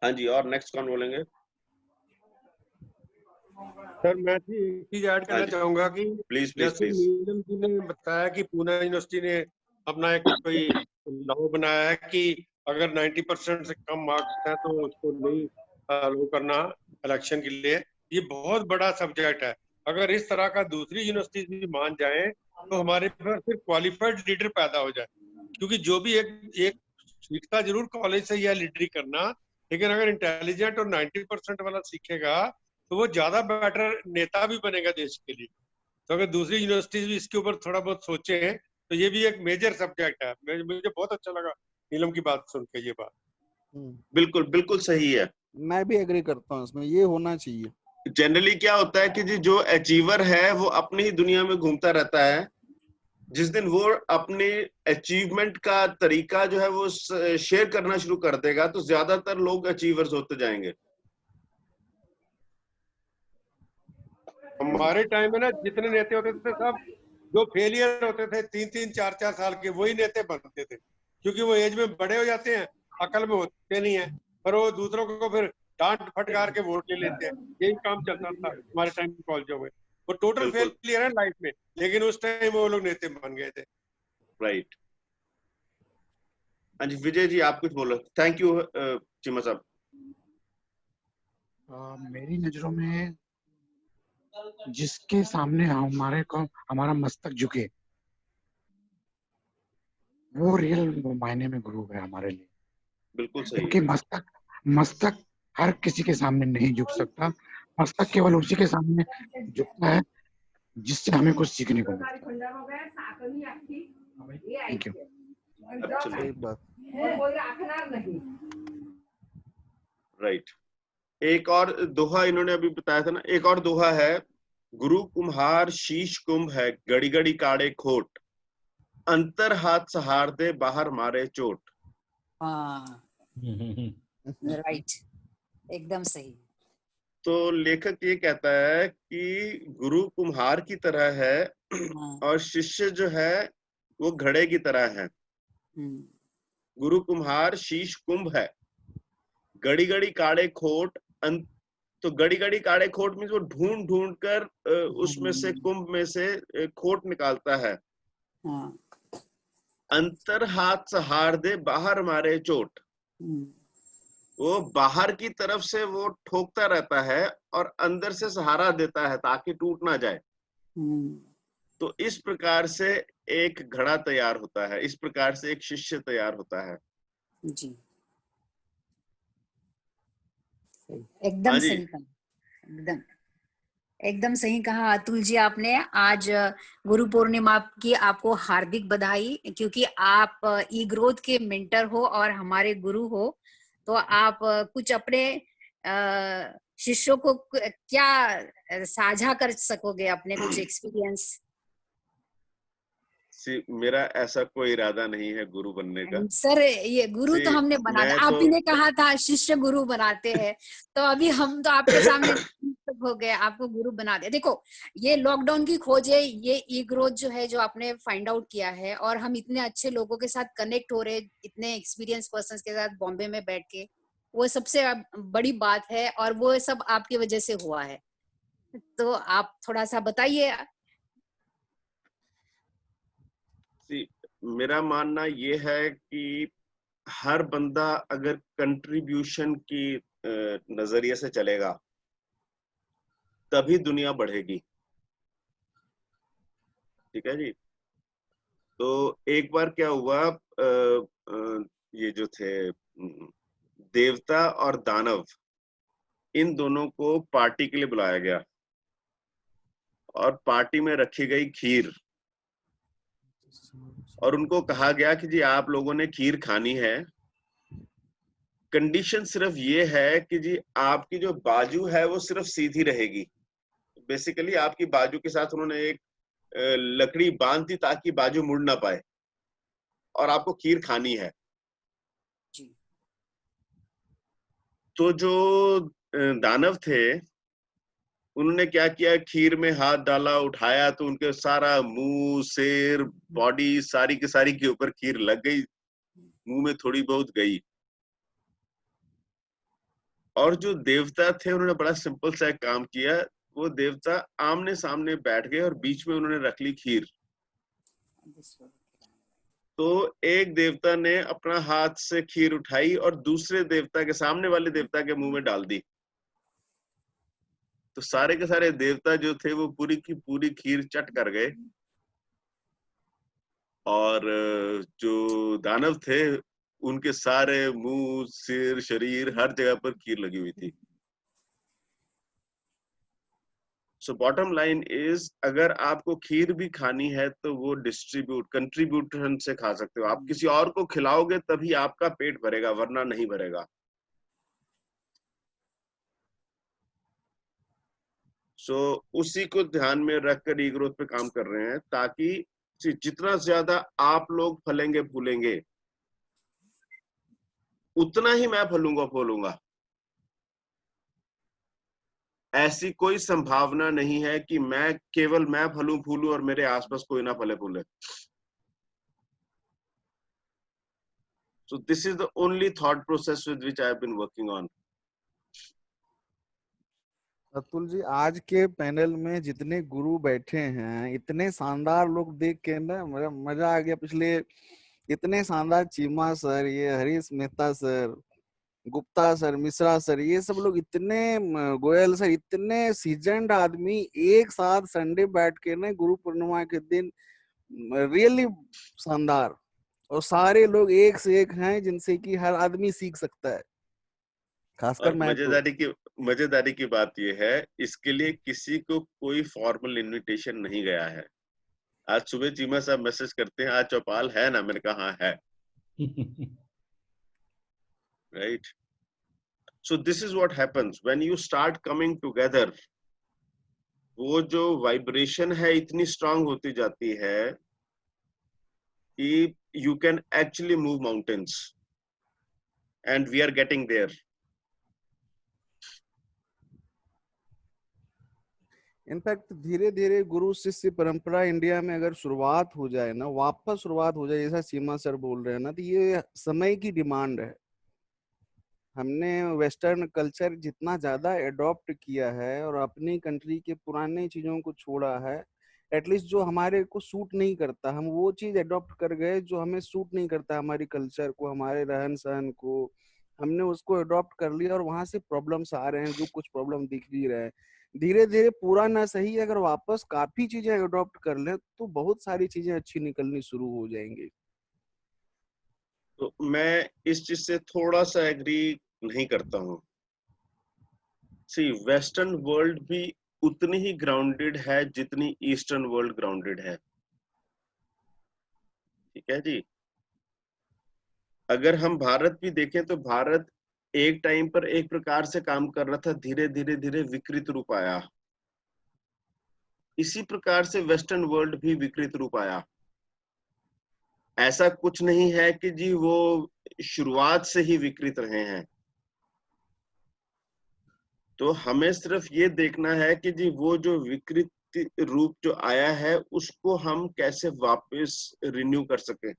हाँ जी, और नेक्स्ट कौन बोलेंगे? सर मैं एक चीज ऐड करना चाहूंगा कि प्लीज जैसे नीलम जी ने बताया कि पूना यूनिवर्सिटी ने अपना एक कोई लॉ बनाया है कि अगर 90% से कम मार्क्स हैं तो उसको नहीं अलाउ करना इलेक्शन के लिए। ये बहुत बड़ा सब्जेक्ट है। अगर इस तरह का दूसरी यूनिवर्सिटी भी मान जाए तो हमारे पास फिर क्वालिफाइड लीडर पैदा हो जाए, क्योंकि जो भी एक सीखता जरूर कॉलेज से या लीडरी करना, लेकिन अगर इंटेलिजेंट और 90% वाला सीखेगा तो वो ज्यादा बेटर नेता भी बनेगा देश के लिए। तो अगर दूसरी यूनिवर्सिटीज भी इसके ऊपर थोड़ा बहुत सोचे तो ये भी एक मेजर सब्जेक्ट है। मुझे बहुत अच्छा लगा नीलम की बात सुन के ये बात। बिल्कुल बिल्कुल सही है। मैं भी एग्री करता हूँ इसमें, ये होना चाहिए। जनरली क्या होता है कि जी जो अचीवर है वो अपनी ही दुनिया में घूमता रहता है। जिस दिन वो अपने अचीवमेंट का तरीका जो है वो शेयर करना शुरू कर देगा तो ज्यादातर लोग अचीवर्स होते जाएंगे। हमारे टाइम में ना जितने नेता होते थे सब जो फेलियर होते थे 3-3 4-4 साल के, वही नेता बनते थे, क्योंकि वो एज में बड़े हो जाते हैं, अकल में होते नहीं है, पर वो दूसरों को फिर डांट फटकार के वोट ले लेते हैं। यही काम चलता था हमारे टाइम कॉलेजों में। वो टोटल फेलियर है लाइफ में, लेकिन उस टाइम वो लोग नेता बन गए थे। राइट। हाँ जी विजय जी, आप कुछ बोलो। थैंक यू चीमा साहब। मेरी नजरों में जिसके सामने हमारा मस्तक झुके वो रियल मायने में गुरु है हमारे लिए। बिल्कुल सही। क्योंकि मस्तक हर किसी के सामने नहीं झुक सकता। मस्तक केवल उसी के सामने झुकता है जिससे हमें कुछ सीखने को मिलता है। Thank you. सही बात। राइट। एक और दोहा इन्होंने अभी बताया था ना, एक और दोहा है, गुरु कुम्हार शीश कुंभ है, गड़ी गड़ी काढ़े खोट, अंतर हाथ सहार दे बाहर मारे चोट। हाँ राइट, एकदम सही। तो लेखक ये कहता है कि गुरु कुम्हार की तरह है और शिष्य जो है वो घड़े की तरह है। गुरु कुम्हार शीश कुंभ है, गड़ी गड़ी काढ़े खोट। तो गड़ी गड़ी काढ़े खोट में वो ढूंढ ढूंढ कर उसमें से कुंभ में से खोट निकालता है। अंतर हाथ सहार दे बाहर मारे चोट। वो बाहर की तरफ से वो ठोकता रहता है और अंदर से सहारा देता है ताकि टूट ना जाए। तो इस प्रकार से एक घड़ा तैयार होता है, इस प्रकार से एक शिष्य तैयार होता है। जी एकदम सही कहा, एकदम सही कहा अतुल जी आपने। आज गुरु पूर्णिमा की आपको हार्दिक बधाई, क्योंकि आप ई ग्रोथ के मेंटर हो और हमारे गुरु हो। तो आप कुछ अपने शिष्यों को क्या साझा कर सकोगे, अपने कुछ एक्सपीरियंस? मेरा ऐसा कोई इरादा नहीं है गुरु बनने का। सर ये गुरु तो हमने बना दिया, आप ही ने कहा था शिष्य गुरु बनाते हैं, तो अभी हम तो आपके सामने हो गए, आपको गुरु बना दिया। देखो ये लॉकडाउन की खोज है, ये ई ग्रोथ जो है जो आपने फाइंड आउट किया है, और हम इतने अच्छे लोगों के साथ कनेक्ट हो रहे, इतने एक्सपीरियंस पर्सन के साथ बॉम्बे में बैठ के, वो सबसे बड़ी बात है, और वो सब आपकी वजह से हुआ है। तो आप थोड़ा सा बताइए। मेरा मानना ये है कि हर बंदा अगर कंट्रीब्यूशन की नजरिए से चलेगा तभी दुनिया बढ़ेगी। ठीक है जी। तो एक बार क्या हुआ, ये जो थे देवता और दानव, इन दोनों को पार्टी के लिए बुलाया गया और पार्टी में रखी गई खीर, और उनको कहा गया कि जी आप लोगों ने खीर खानी है, कंडीशन सिर्फ ये है कि जी आपकी जो बाजू है वो सिर्फ सीधी रहेगी। बेसिकली आपकी बाजू के साथ उन्होंने एक लकड़ी बांध दी ताकि बाजू मुड़ ना पाए, और आपको खीर खानी है। तो जो दानव थे उन्होंने क्या किया, खीर में हाथ डाला, उठाया तो उनके सारा मुंह, सिर, बॉडी सारी की सारी के ऊपर खीर लग गई, मुंह में थोड़ी बहुत गई। और जो देवता थे उन्होंने बड़ा सिंपल सा एक काम किया, वो देवता आमने सामने बैठ गए और बीच में उन्होंने रख ली खीर। तो एक देवता ने अपना हाथ से खीर उठाई और दूसरे देवता के, सामने वाले देवता के मुंह में डाल दी। तो सारे के सारे देवता जो थे वो पूरी की पूरी खीर चट कर गए, और जो दानव थे उनके सारे मुंह, सिर, शरीर, हर जगह पर खीर लगी हुई थी। सो बॉटम लाइन इज, अगर आपको खीर भी खानी है तो वो कंट्रीब्यूशन से खा सकते हो। आप किसी और को खिलाओगे तभी आपका पेट भरेगा, वरना नहीं भरेगा। सो उसी को ध्यान में रखकर ई ग्रोथ पे काम कर रहे हैं, ताकि जितना ज्यादा आप लोग फलेंगे फूलेंगे उतना ही मैं फलूंगा फूलूंगा। ऐसी कोई संभावना नहीं है कि केवल मैं फलूं फूलूं और मेरे आसपास कोई ना फले फूले। So this is the only thought process with which I have been working on. Atul ji, आज के पैनल में जितने गुरु बैठे हैं, इतने शानदार लोग देख के ना मजा आ गया। पिछले इतने शानदार चीमा सर, ये Harish Mehta sir, Gupta sir, Mishra sir, ये सब लोग इतने, गोयल सर, इतने सीजन्ड आदमी एक साथ संडे बैठ के ना गुरु पूर्णिमा के दिन, रियली शानदार। और सारे लोग एक से एक हैं जिनसे कि हर आदमी सीख सकता है, खासकर और मैं मजेदारी की बात यह है, इसके लिए किसी को कोई फॉर्मल इनविटेशन नहीं गया है। आज सुबह चीमा साहब मैसेज करते हैं, आज चौपाल है ना? मैंने कहा है। Right. So this is what happens when you start coming together. वो जो वाइब्रेशन है इतनी स्ट्रांग होती जाती है कि you can actually move mountains, and we are getting there. In fact धीरे धीरे गुरु शिष्य परंपरा इंडिया में अगर शुरुआत हो जाए ना, वापस शुरुआत हो जाए, जैसा सीमा सर बोल रहे हैं ना, तो ये समय की डिमांड है। हमने वेस्टर्न कल्चर जितना ज्यादा एडॉप्ट किया है और अपनी कंट्री के पुराने चीजों को छोड़ा है, एटलीस्ट जो हमारे को सूट नहीं करता, हम वो चीज एडॉप्ट कर गए जो हमें सूट नहीं करता, हमारी कल्चर को, हमारे रहन सहन को, हमने उसको एडॉप्ट कर लिया और वहां से प्रॉब्लम्स आ रहे हैं, जो कुछ प्रॉब्लम दिख भी रहे हैं। धीरे धीरे, पूरा ना सही, अगर वापस काफी चीजें एडॉप्ट कर लें तो बहुत सारी चीजें अच्छी निकलनी शुरू हो जाएंगी। तो मैं इस चीज से थोड़ा सा एग्री नहीं करता हूँ। सी, वेस्टर्न वर्ल्ड भी उतनी ही ग्राउंडेड है जितनी ईस्टर्न वर्ल्ड ग्राउंडेड है। ठीक है जी। अगर हम भारत भी देखें तो भारत एक टाइम पर एक प्रकार से काम कर रहा था, धीरे धीरे धीरे विकृत रूप आया। इसी प्रकार से वेस्टर्न वर्ल्ड भी विकृत रूप आया। ऐसा कुछ नहीं है कि जी वो शुरुआत से ही विकृत रहे हैं। तो हमें सिर्फ ये देखना है कि जी वो जो विकृत रूप जो आया है उसको हम कैसे वापस रिन्यू कर सके।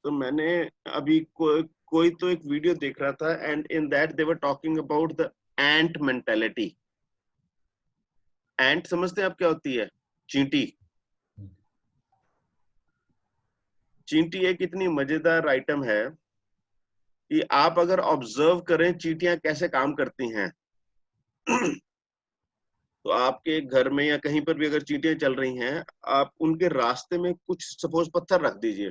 तो मैंने अभी कोई तो एक वीडियो देख रहा था, and in that they were talking about the ant mentality. Ant समझते हैं आप क्या होती है? चींटी। चींटी एक इतनी मजेदार आइटम है कि आप अगर ऑब्जर्व करें चींटियां कैसे काम करती हैं तो आपके घर में या कहीं पर भी अगर चींटियां चल रही हैं, आप उनके रास्ते में कुछ सपोज पत्थर रख दीजिए,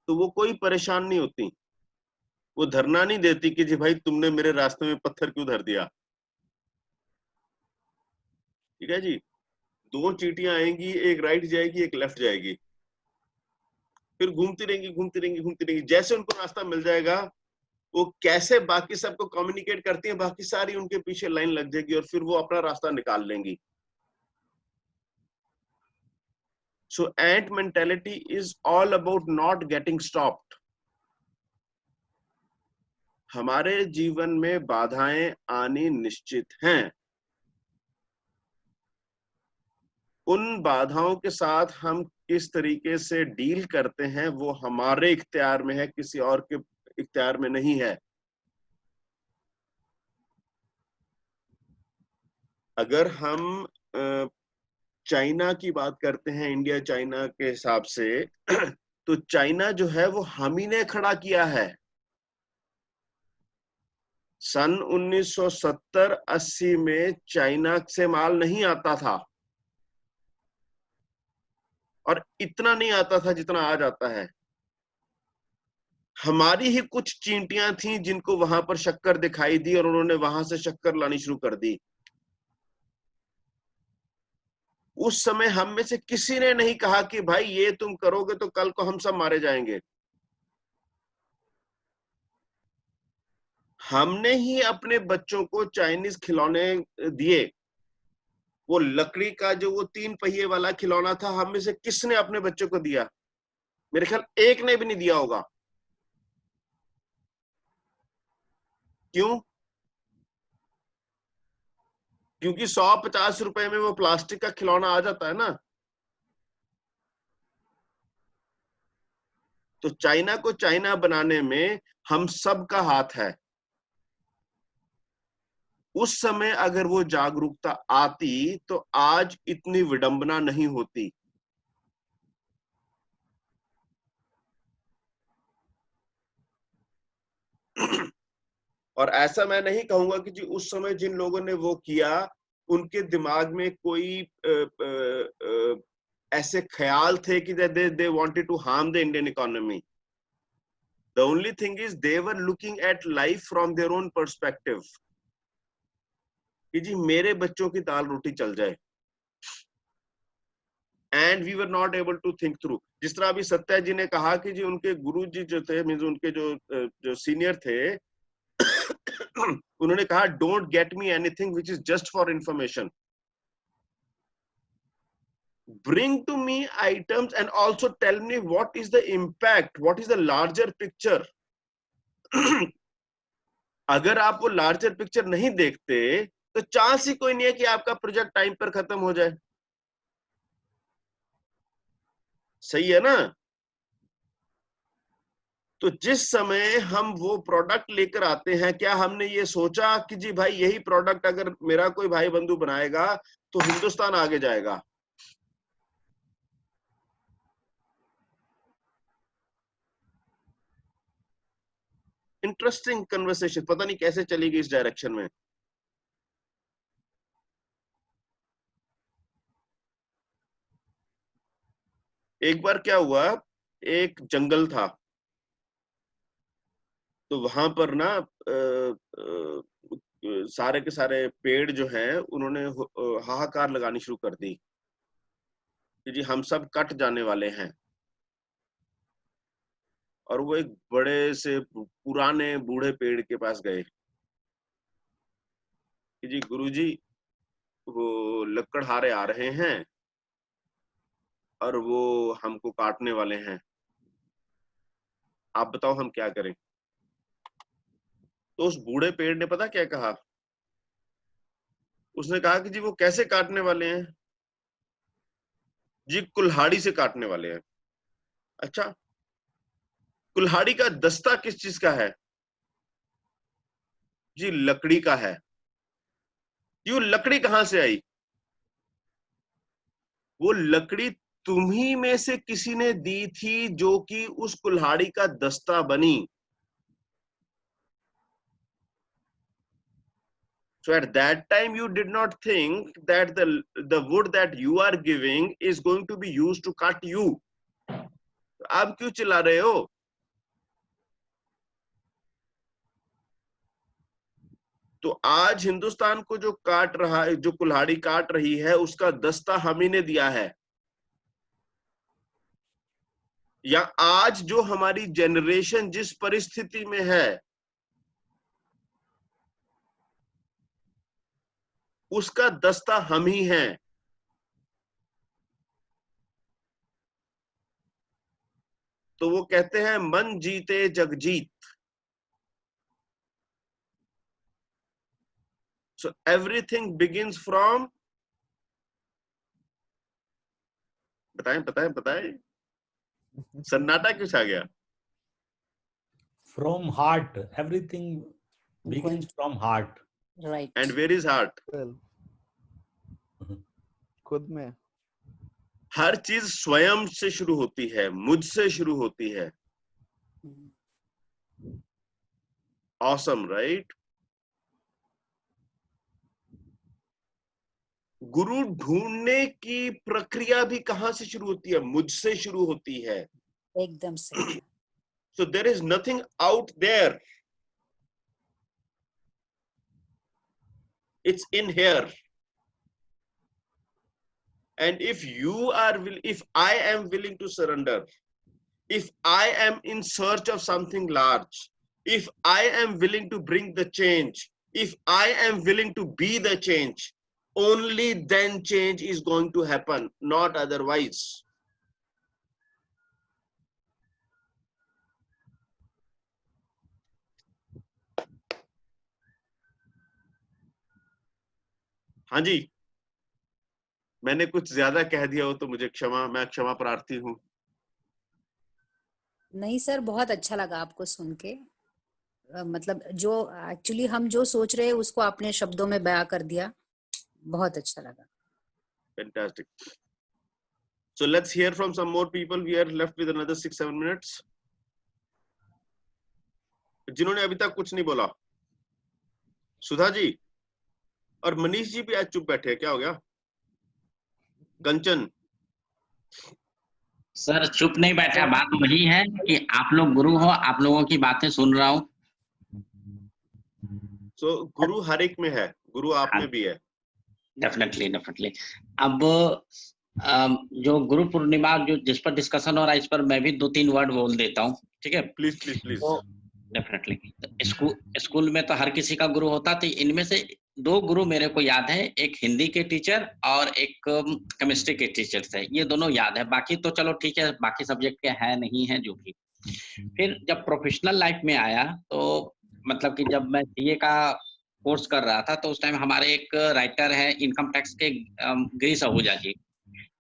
तो वो कोई परेशान नहीं होती। वो धरना नहीं देती कि जी भाई तुमने मेरे रास्ते में पत्थर क्यों धर दिया। ठीक है जी। दो चींटियां आएंगी, एक राइट जाएगी एक लेफ्ट जाएगी, फिर घूमती रहेंगी घूमती रहेंगी घूमती रहेंगी। जैसे उनको रास्ता मिल जाएगा, वो कैसे बाकी सबको कम्युनिकेट करती हैं, बाकी सारी उनके पीछे लाइन लग जाएगी और फिर वो अपना रास्ता निकाल लेंगी। So ant mentality is all about not getting stopped. हमारे जीवन में बाधाएं आनी निश्चित हैं। उन बाधाओं के साथ हम किस तरीके से डील करते हैं वो हमारे इख्तियार में है, किसी और के इख्तियार में नहीं है। अगर हम चाइना की बात करते हैं, इंडिया चाइना के हिसाब से, तो चाइना जो है वो हम ही ने खड़ा किया है। सन 1970-80 में चाइना से माल नहीं आता था, और इतना नहीं आता था जितना आज आता है। हमारी ही कुछ चींटियां थी जिनको वहां पर शक्कर दिखाई दी और उन्होंने वहां से शक्कर लानी शुरू कर दी। उस समय हम में से किसी ने नहीं कहा कि भाई ये तुम करोगे तो कल को हम सब मारे जाएंगे। हमने ही अपने बच्चों को चाइनीज खिलौने दिए। वो लकड़ी का जो वो 3 पहिए वाला खिलौना था, हम में से किसने अपने बच्चों को दिया? मेरे ख्याल एक ने भी नहीं दिया होगा। क्यों? क्योंकि 150 रुपए में वो प्लास्टिक का खिलौना आ जाता है ना। तो चाइना को चाइना बनाने में हम सब का हाथ है। उस समय अगर वो जागरूकता आती तो आज इतनी विडंबना नहीं होती। और ऐसा मैं नहीं कहूंगा कि जी उस समय जिन लोगों ने वो किया उनके दिमाग में कोई ऐसे ख्याल थे कि they wanted to harm the Indian economy. The only thing is they were looking at life from their own perspective. कि जी मेरे बच्चों की दाल रोटी चल जाए। And we were not able to think through. जिस तरह अभी सत्या जी ने कहा कि जी उनके गुरु जी जो थे, मीन्स उनके जो सीनियर थे, उन्होंने कहा don't get me anything which is just for information. Bring to me items and also tell me what is the impact, what is the larger picture. अगर आप वो लार्जर पिक्चर नहीं देखते तो चांस ही कोई नहीं है कि आपका प्रोजेक्ट टाइम पर खत्म हो जाए। सही है ना? तो जिस समय हम वो प्रोडक्ट लेकर आते हैं, क्या हमने ये सोचा कि जी भाई यही प्रोडक्ट अगर मेरा कोई भाई बंधु बनाएगा तो हिंदुस्तान आगे जाएगा? इंटरेस्टिंग कन्वर्सेशन, पता नहीं कैसे चलेगी इस डायरेक्शन में। एक बार क्या हुआ, एक जंगल था, तो वहां पर ना सारे के सारे पेड़ जो हैं उन्होंने हाहाकार लगानी शुरू कर दी कि जी हम सब कट जाने वाले हैं। और वो एक बड़े से पुराने बूढ़े पेड़ के पास गए कि जी गुरुजी वो लकड़हारे आ रहे हैं और वो हमको काटने वाले हैं, आप बताओ हम क्या करें? तो उस बूढ़े पेड़ ने पता क्या कहा? उसने कहा कि जी वो कैसे काटने वाले हैं? जी कुल्हाड़ी से काटने वाले हैं। अच्छा, कुल्हाड़ी का दस्ता किस चीज का है? जी लकड़ी का है। क्यों? लकड़ी कहां से आई? वो लकड़ी तुम्ही में से किसी ने दी थी जो कि उस कुल्हाड़ी का दस्ता बनी। So at that time you did not think that the wood that you are giving is going to be used to cut you. आप क्यों चिल्ला रहे हो? तो आज हिंदुस्तान को जो काट रहा है, जो कुल्हाड़ी काट रही है, उसका दस्ता हम ही ने दिया है। या आज जो हमारी जनरेशन जिस परिस्थिति में है, उसका दस्ता हम ही हैं। तो वो कहते हैं मन जीते जग जीत। So everything begins from, बताएं बताएं बताएं, सन्नाटा क्यों छा गया? From heart, everything begins from heart. Right. And where is heart? Well, खुद में हर चीज स्वयं से शुरू होती है, मुझसे शुरू होती है. Awesome, right? गुरु ढूंढने की प्रक्रिया भी कहां से शुरू होती है? मुझसे शुरू होती है. एकदम सही. So there is nothing out there. It's in here. And if I am willing to surrender, if I am in search of something large, if I am willing to bring the change, if I am willing to be the change, only then change is going to happen, not otherwise. हाँ जी, मैंने कुछ ज्यादा कह दिया हो तो मुझे क्षमा, मैं क्षमा प्रार्थी हूँ. नहीं सर, बहुत अच्छा लगा आपको सुन के. मतलब जो एक्चुअली हम जो सोच रहे हैं उसको आपने शब्दों में बयां कर दिया. बहुत अच्छा लगा. Fantastic. So let's hear from some more people. We are left with another 6-7 minutes. जिन्होंने अभी तक कुछ नहीं बोला. सुधा जी और मनीष जी भी आज चुप बैठे हैं, क्या हो गया? कंचन. सर चुप नहीं बैठा, बात वही है कि आप लोग गुरु हो, आप लोगों की बातें सुन रहा हूँ. So गुरु हर एक में है, गुरु आप में भी है. डेफिनेटली. अब जो गुरु पूर्णिमा जो जिस पर डिस्कशन हो रहा है, इस पर मैं भी 2-3 वर्ड बोल देता हूँ. ठीक है? प्लीज. डेफिनेटली. स्कूल में तो हर किसी का गुरु होता था. इनमें से 2 गुरु मेरे को याद है, एक हिंदी के टीचर और एक केमिस्ट्री के टीचर थे. ये दोनों याद है, बाकी तो चलो ठीक है, बाकी सब्जेक्ट के है नहीं है जो भी. फिर जब प्रोफेशनल लाइफ में आया तो मतलब कि जब मैं सीए का कोर्स कर रहा था तो उस टाइम हमारे एक राइटर है इनकम टैक्स के गिरीश आहूजा जी.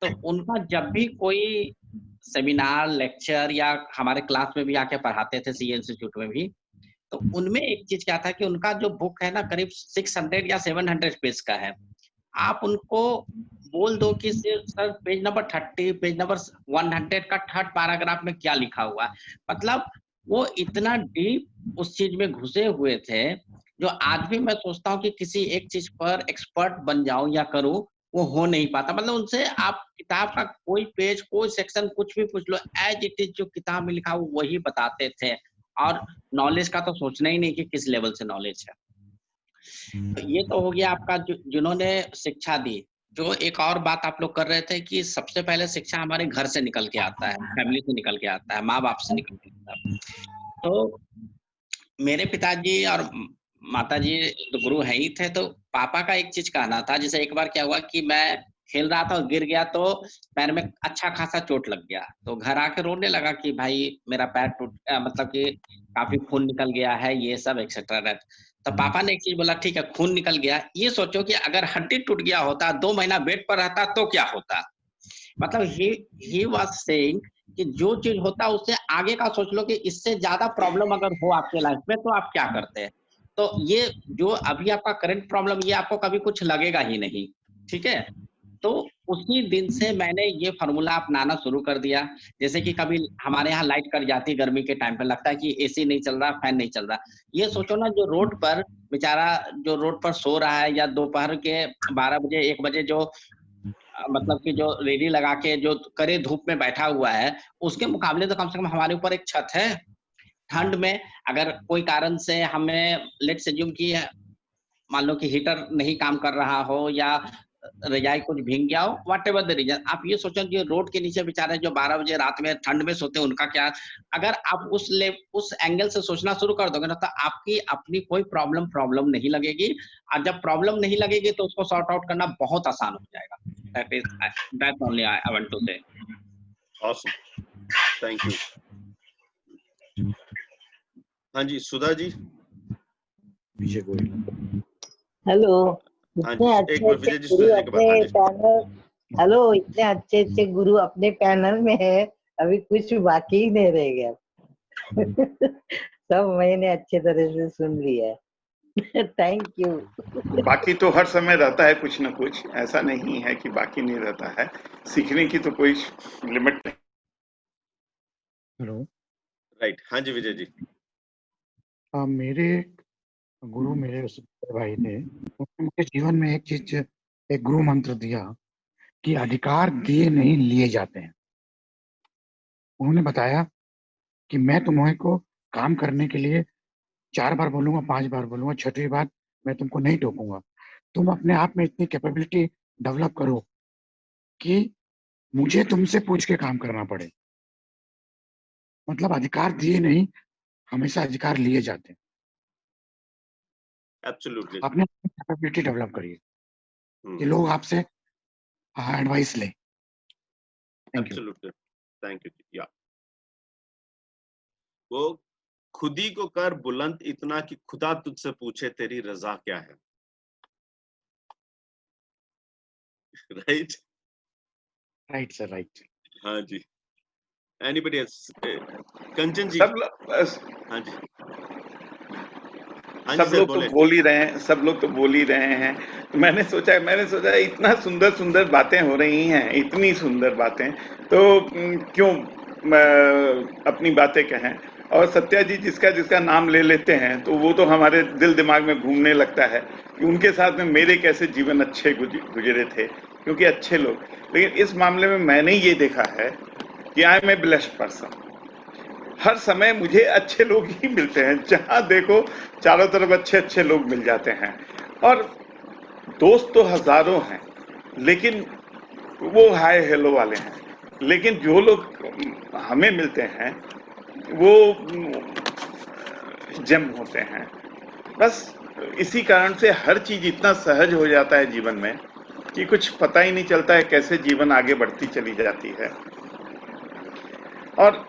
तो उनका जब भी कोई सेमिनार लेक्चर या हमारे क्लास में भी आके पढ़ाते थे सीए इंस्टीट्यूट में भी, तो उनमें एक चीज क्या था कि उनका जो बुक है ना करीब 600 या 700 पेज का है. आप उनको बोल दो कि sir page number 30, page number 100 का 3rd पैराग्राफ में क्या लिखा हुआ है. मतलब वो इतना डीप उस चीज में घुसे हुए थे जो आज भी मैं सोचता हूँ कि किसी एक चीज पर एक्सपर्ट बन जाऊं या करूं, वो हो नहीं पाता. मतलब उनसे आप किताब का कोई पेज, कोई सेक्शन, कुछ भी पूछ लो, एज इट इज जो किताब में लिखा वो वही बताते थे. और नॉलेज का तो सोचना ही नहीं कि किस लेवल से नॉलेज है. तो ये तो हो गया आपका जिन्होंने शिक्षा दी. जो एक और बात आप लोग कर रहे थे कि सबसे पहले शिक्षा हमारे घर से निकल के आता है, फैमिली से निकल के आता है, माँ बाप से निकल के आता है. तो मेरे पिताजी और माताजी तो गुरु है ही थे. तो पापा का एक चीज कहना था, जैसे एक बार क्या हुआ कि मैं खेल रहा था और गिर गया तो पैर में अच्छा खासा चोट लग गया. तो घर आके रोने लगा कि भाई मेरा पैर टूट, मतलब कि काफी खून निकल गया है, ये सब एक्सेट्रा. तो पापा ने एक चीज बोला, ठीक है खून निकल गया, ये सोचो कि अगर हड्डी टूट गया होता, 2 महीना बेड पर रहता तो क्या होता. मतलब ही वाज सेइंग कि जो चीज होता उससे आगे का सोच लो कि इससे ज्यादा प्रॉब्लम अगर हो आपके लाइफ में तो आप क्या करते हैं. तो ये जो अभी आपका करंट प्रॉब्लम, ये आपको कभी कुछ लगेगा ही नहीं. ठीक है? तो उसी दिन से मैंने ये फॉर्मूला अपनाना शुरू कर दिया. जैसे कि कभी हमारे यहाँ लाइट कट जाती है गर्मी के टाइम पे, लगता है कि एसी नहीं चल रहा, फैन नहीं चल रहा. ये सोचो ना, जो रोड पर बेचारा जो रोड पर सो रहा है या दोपहर के 12 बजे 1 बजे जो मतलब कि जो रेडी लगा के जो करे धूप में बैठा हुआ है, उसके मुकाबले तो कम से कम हमारे ऊपर एक छत है. ठंड में अगर कोई कारण से हमें लेट्स अज्यूम कि मान लो कि हीटर नहीं काम कर रहा हो या रजाई कुछ भीग गया हो, व्हाटएवर द रीजन, आप ये सोचो कि रोड के नीचे बेचारे जो 12 बजे रात में ठंड में सोते हैं उनका क्या. अगर आप उस एंगल से सोचना शुरू कर दोगे ना तो आपकी अपनी कोई प्रॉब्लम नहीं लगेगी. और जब प्रॉब्लम नहीं लगेगी तो उसको सॉर्ट आउट करना बहुत आसान हो जाएगा. That's only I want to say. Awesome. Thank you. हाँ जी, सुधा जी. हेलो. हाँ इतने जी, अच्छे एक बार अच्छे विजय जी गुरु सुधा जी के बाद. हाँ अपने जी. पैनल, हेलो, इतने अच्छे अच्छे गुरु अपने पैनल में है, अभी कुछ बाकी ही नहीं रह गया. सब मैंने अच्छे तरह से सुन लिया है। Thank you. बाकी तो हर समय रहता है कुछ ना कुछ, ऐसा नहीं है कि बाकी नहीं रहता है, सीखने की तो कोई लिमिट नहीं। हेलो। राइट, हाँ जी विजय जी। मेरे गुरु मेरे उस भाई थे, उन्होंने मुझे जीवन में एक चीज, एक गुरु मंत्र दिया कि अधिकार दिए नहीं लिए जाते हैं। उन्होंने बताया कि मैं तुम्हें को काम करने के लिए 4 बार बोलूंगा, 5 बार बोलूंगा, 6वीं बार मैं तुमको नहीं टोकूंगा। तुम अपने आप में इतनी कैपेबिलिटी डेवलप करो कि मुझे तुमसे पूछ के काम करना पड़े। मतलब अधिकार दिए नहीं, हमेशा अधिकार लिए जाते हैं। एब्सोल्युटली। अपने कैपेबिलिटी डेवलप करिए कि लोग आपसे एडवाइस लें। Thank you. Absolutely, thank you. या वो खुद ही को कर बुलंद इतना कि खुदा तुझसे पूछे तेरी रजा क्या है। Right right sir, right. हाँ जी। Anybody else? कंचन जी। सब लोग हाँ जी, हाँ जी सब सर लोग तो बोले। बोल ही रहे हैं, सब लोग तो बोल ही रहे हैं। मैंने सोचा इतना सुंदर सुंदर बातें हो रही हैं, इतनी सुंदर बातें, तो क्यों अपनी बातें कहें। और सत्या जी जिसका जिसका नाम ले लेते हैं तो वो तो हमारे दिल दिमाग में घूमने लगता है कि उनके साथ में मेरे कैसे जीवन अच्छे गुजरे थे, क्योंकि अच्छे लोग। लेकिन इस मामले में मैंने ये देखा है कि I am a blessed person. हर समय मुझे अच्छे लोग ही मिलते हैं, जहां देखो चारों तरफ अच्छे अच्छे लोग मिल जाते हैं। और दोस्त तो हजारों हैं, लेकिन वो हाय हेलो वाले हैं। लेकिन जो लोग हमें मिलते हैं वो जेम होते हैं। बस इसी कारण से हर चीज इतना सहज हो जाता है जीवन में कि कुछ पता ही नहीं चलता है कैसे जीवन आगे बढ़ती चली जाती है। और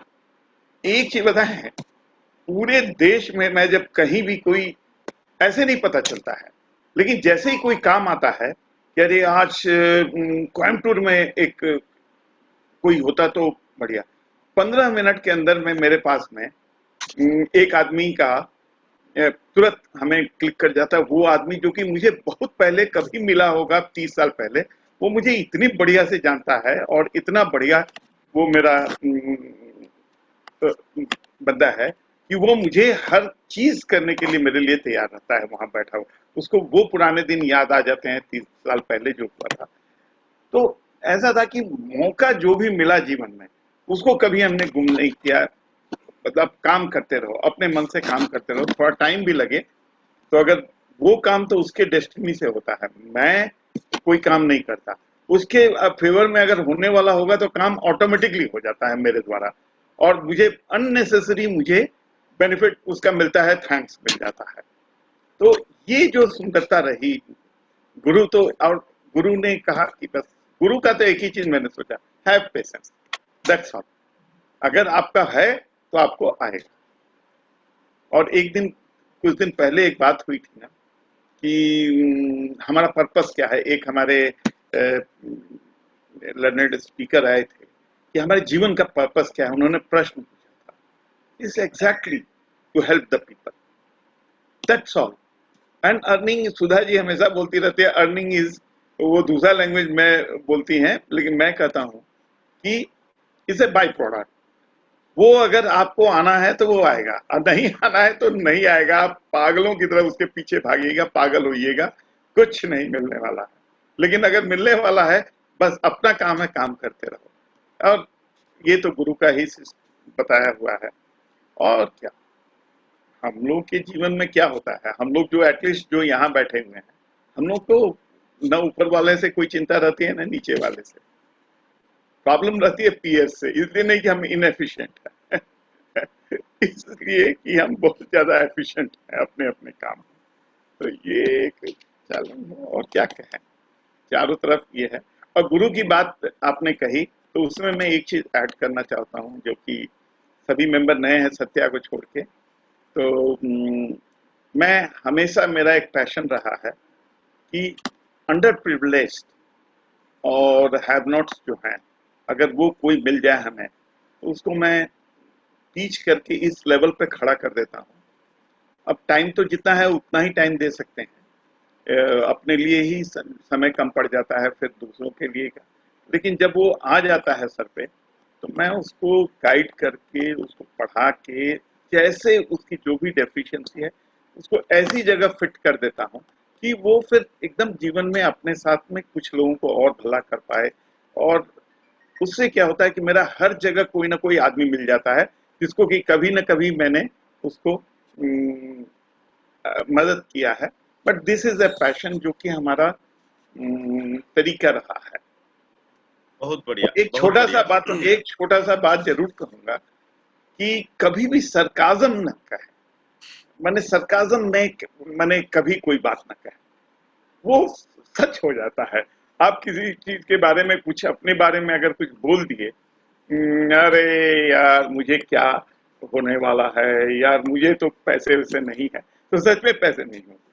एक चीज बताएं, पूरे देश में मैं जब कहीं भी कोई, ऐसे नहीं पता चलता है, लेकिन जैसे ही कोई काम आता है कि अरे आज कोयम्बटूर में एक कोई होता तो बढ़िया, 15 मिनट के अंदर में मेरे पास में एक आदमी का तुरंत हमें क्लिक कर जाता है। वो आदमी जो कि मुझे बहुत पहले कभी मिला होगा, 30 साल पहले, वो मुझे इतनी बढ़िया से जानता है और इतना बढ़िया वो मेरा बंदा है कि वो मुझे हर चीज करने के लिए मेरे लिए तैयार रहता है वहां बैठा हुआ। उसको वो पुराने दिन याद आ जाते हैं 30 साल पहले जो हुआ था। तो ऐसा था कि मौका जो भी मिला जीवन में उसको कभी हमने गुम नहीं किया। मतलब काम करते रहो, अपने मन से काम करते रहो, थोड़ा टाइम भी लगे तो अगर वो काम तो उसके डेस्टिनी से होता है, मैं कोई काम नहीं करता, उसके फेवर में अगर होने वाला होगा तो काम ऑटोमेटिकली हो जाता है मेरे द्वारा, और मुझे अननेसेसरी मुझे बेनिफिट उसका मिलता है, थैंक्स मिल जाता है। तो ये जो सुंदरता रही गुरु तो, और गुरु ने कहा कि बस गुरु का तो एक ही चीज मैंने सोचा, हैव पेशेंस, दैट्स ऑल। अगर आपका है तो आपको आएगा। और एक दिन, कुछ दिन पहले एक बात हुई थी ना कि हमारा पर्पस क्या है। एक हमारे लर्नेड स्पीकर आए थे कि हमारे जीवन का पर्पस क्या है। उन्होंने प्रश्न पूछा था, is exactly to help the people, that's all. And earning, Sudha ji हमेशा बोलती रहती है अर्निंग इज, वो दूसरा लैंग्वेज में बोलती हैं, लेकिन मैं कहता हूं कि इज ए बाई प्रोडक्ट। वो अगर आपको आना है तो वो आएगा, और नहीं आना है तो नहीं आएगा। आप पागलों की तरह उसके पीछे भागिएगा, पागल होइएगा, कुछ नहीं मिलने वाला है। लेकिन अगर मिलने वाला है, बस अपना काम है, काम करते रहो। और ये तो गुरु का ही बताया हुआ है। और क्या हम लोग के जीवन में क्या होता है, हम लोग जो एटलीस्ट जो यहाँ बैठे हुए हैं, हम लोग को न ऊपर वाले से कोई चिंता रहती है, न नीचे वाले से। प्रॉब्लम रहती है पीयर से, इसलिए नहीं कि हम इनएफिशिएंट हैं इसलिए कि हम बहुत ज्यादा एफिशिएंट हैं अपने अपने काम में। तो ये एक चैलेंज है, और क्या कहें, चारों तरफ ये है। और गुरु की बात आपने कही तो उसमें मैं एक चीज ऐड करना चाहता हूँ, जो कि सभी मेंबर नए हैं सत्या को छोड़ के। तो मैं हमेशा, मेरा एक पैशन रहा है कि अंडर प्रिविलेज्ड और हैव नॉट्स जो हैं, अगर वो कोई मिल जाए हमें, तो उसको मैं टीच करके इस लेवल पे खड़ा कर देता हूँ। अब टाइम तो जितना है उतना ही टाइम दे सकते हैं, अपने लिए ही समय कम पड़ जाता है, फिर दूसरों के लिए क्या। लेकिन जब वो आ जाता है सर पे, तो मैं उसको गाइड करके, उसको पढ़ा के, जैसे उसकी जो भी डेफिशिएंसी है उसको ऐसी जगह फिट कर देता हूँ कि वो फिर एकदम जीवन में अपने साथ में कुछ लोगों को और भला कर पाए। और उससे क्या होता है कि मेरा हर जगह कोई ना कोई आदमी मिल जाता है जिसको कि कभी न कभी मैंने उसको मदद किया है। But this is a passion जो कि हमारा तरीका रहा है। बहुत बढ़िया। एक छोटा सा बात जरूर कहूंगा कि कभी भी सरकाजम न कहे, मैंने सरकाजम में मैंने कभी कोई बात न कहे, वो सच हो जाता है। आप किसी चीज के बारे में कुछ अपने बारे में अगर कुछ बोल दिए, अरे यार मुझे क्या होने वाला है यार, मुझे तो पैसे वैसे नहीं है, तो सच में पैसे नहीं होते,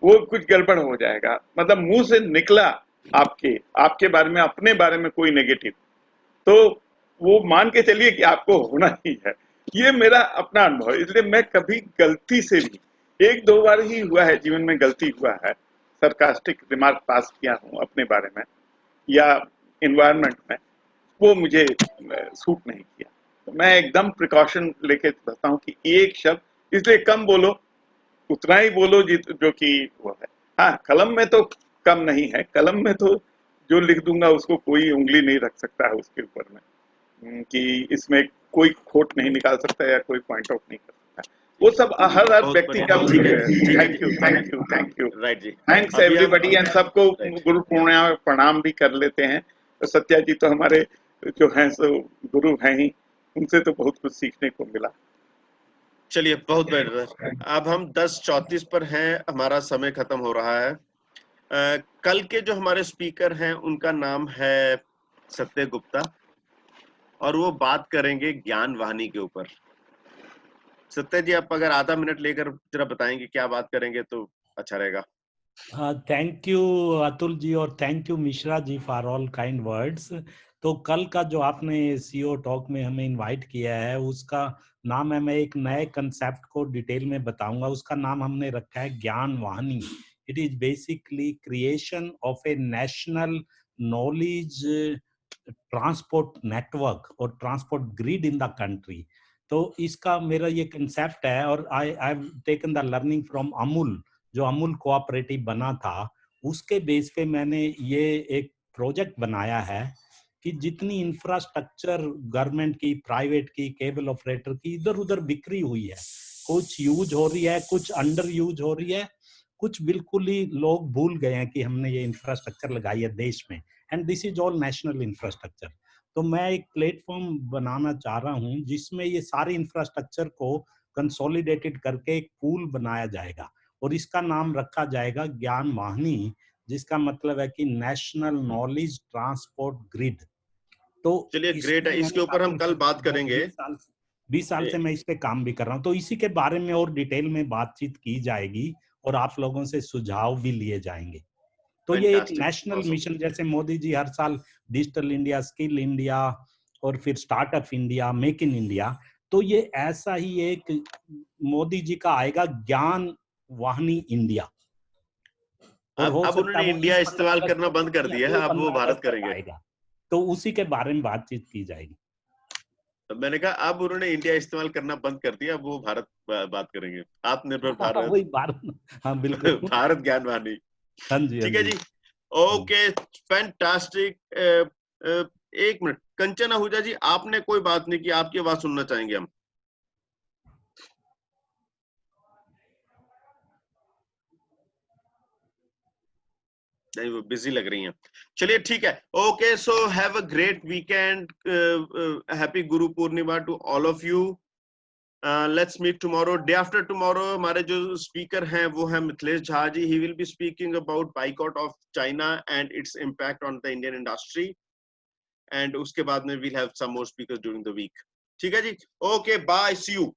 वो कुछ गड़बड़ हो जाएगा। मतलब मुंह से निकला आपके बारे में, अपने बारे में कोई नेगेटिव, तो वो मान के चलिए कि आपको होना ही है। ये मेरा अपना अनुभव है। इसलिए मैं कभी गलती से भी, एक दो बार ही हुआ है जीवन में गलती हुआ है, सरकास्टिक रिमार्क पास किया हूँ अपने बारे में या एनवायरनमेंट में, वो मुझे सूट नहीं किया। तो मैं एकदम प्रिकॉशन लेके चलता हूँ कि एक शब्द, इसलिए कम बोलो, उतना ही बोलो जो कि वो है। हाँ, कलम में तो कम नहीं है, कलम में तो जो लिख दूंगा उसको कोई उंगली नहीं रख सकता है उसके ऊपर में, कि इसमें कोई खोट नहीं निकाल सकता या कोई पॉइंट आउट नहीं कर सकता। वो सब हर व्यक्ति का। थैंक यू राइट जी, थैंक्स एवरीबॉडी एंड सबको गुरु पूर्णिमा प्रणाम भी कर लेते हैं। तो सत्या जी तो हमारे जो हैं सो गुरु हैं ही, उनसे तो बहुत कुछ सीखने को मिला। चलिए बहुत बेहतर। अब हम 10:34 पर हैं, हमारा समय खत्म हो रहा है। कल के जो हमारे स्पीकर हैं उनका नाम है सत्य गुप्ता और वो बात करेंगे ज्ञान वाहिनी के ऊपर। सत्य जी, आप अगर आधा मिनट लेकर जरा बताएंगे क्या बात करेंगे तो अच्छा रहेगा। थैंक यू अतुल जी और thank you Mishra ji for all kind words. तो कल का जो आपने सीओ टॉक में हमें इनवाइट किया है उसका नाम है, मैं एक नए कंसेप्ट को डिटेल में बताऊंगा, उसका नाम हमने रखा है Gyan Vahini. It is basically creation of a national knowledge transport network और transport grid in the country. तो इसका मेरा ये कंसेप्ट है और I have taken the learning from Amul, जो अमूल कोऑपरेटिव बना था उसके बेस पे मैंने ये एक प्रोजेक्ट बनाया है कि जितनी इंफ्रास्ट्रक्चर गवर्नमेंट की, प्राइवेट की, केबल ऑपरेटर की इधर उधर बिक्री हुई है, कुछ यूज हो रही है, कुछ अंडर यूज हो रही है, कुछ बिल्कुल ही लोग भूल गए हैं कि हमने ये इंफ्रास्ट्रक्चर लगाई है देश में, and this is all national infrastructure. तो मैं एक प्लेटफॉर्म बनाना चाह रहा हूँ जिसमें ये सारे इंफ्रास्ट्रक्चर को कंसोलिडेटेड करके एक पूल बनाया जाएगा और इसका नाम रखा जाएगा ज्ञान वाहिनी, जिसका मतलब है कि नेशनल नॉलेज ट्रांसपोर्ट ग्रिड। तो चलिए ग्रेट है, इसके ऊपर हम कल बात करेंगे। 20 साल से मैं इस पे काम भी कर रहा हूँ, तो इसी के बारे में और डिटेल में बातचीत की जाएगी और आप लोगों से सुझाव भी लिए जाएंगे। तो ये एक नेशनल मिशन, जैसे मोदी जी हर साल डिजिटल इंडिया, स्किल इंडिया और फिर startup India, make in India, तो ये ऐसा ही एक मोदी जी का आएगा ज्ञान वाहिनी इंडिया। अब उन्होंने इंडिया इस्तेमाल करना बंद कर दिया है, अब वो भारत करेंगे, तो उसी के बारे में बातचीत की जाएगी। तो मैंने कहा अब उन्होंने इंडिया इस्तेमाल करना बंद कर दिया, अब वो भारत बात करेंगे, आत्मनिर्भर भारत। वही भारत, हाँ बिल्कुल भारत ज्ञान वाहिनी। हाँ जी, ठीक है जी, ओके, फैंटास्टिक। एक मिनट, कंचन आहूजा जी, आपने कोई बात नहीं की, आपकी आवाज सुनना चाहेंगे हम। नहीं, वो बिजी लग रही हैं। चलिए ठीक है, okay, so have a great weekend, happy Guru Purnima to all of you. Let's meet tomorrow, day after tomorrow. हमारे जो स्पीकर हैं वो है Mithilesh Jha ji, he will be speaking about boycott of China and its impact on the Indian industry, and उसके बाद में we'll have some more speakers during the week. ठीक है जी, ओके, बाय, सी यू।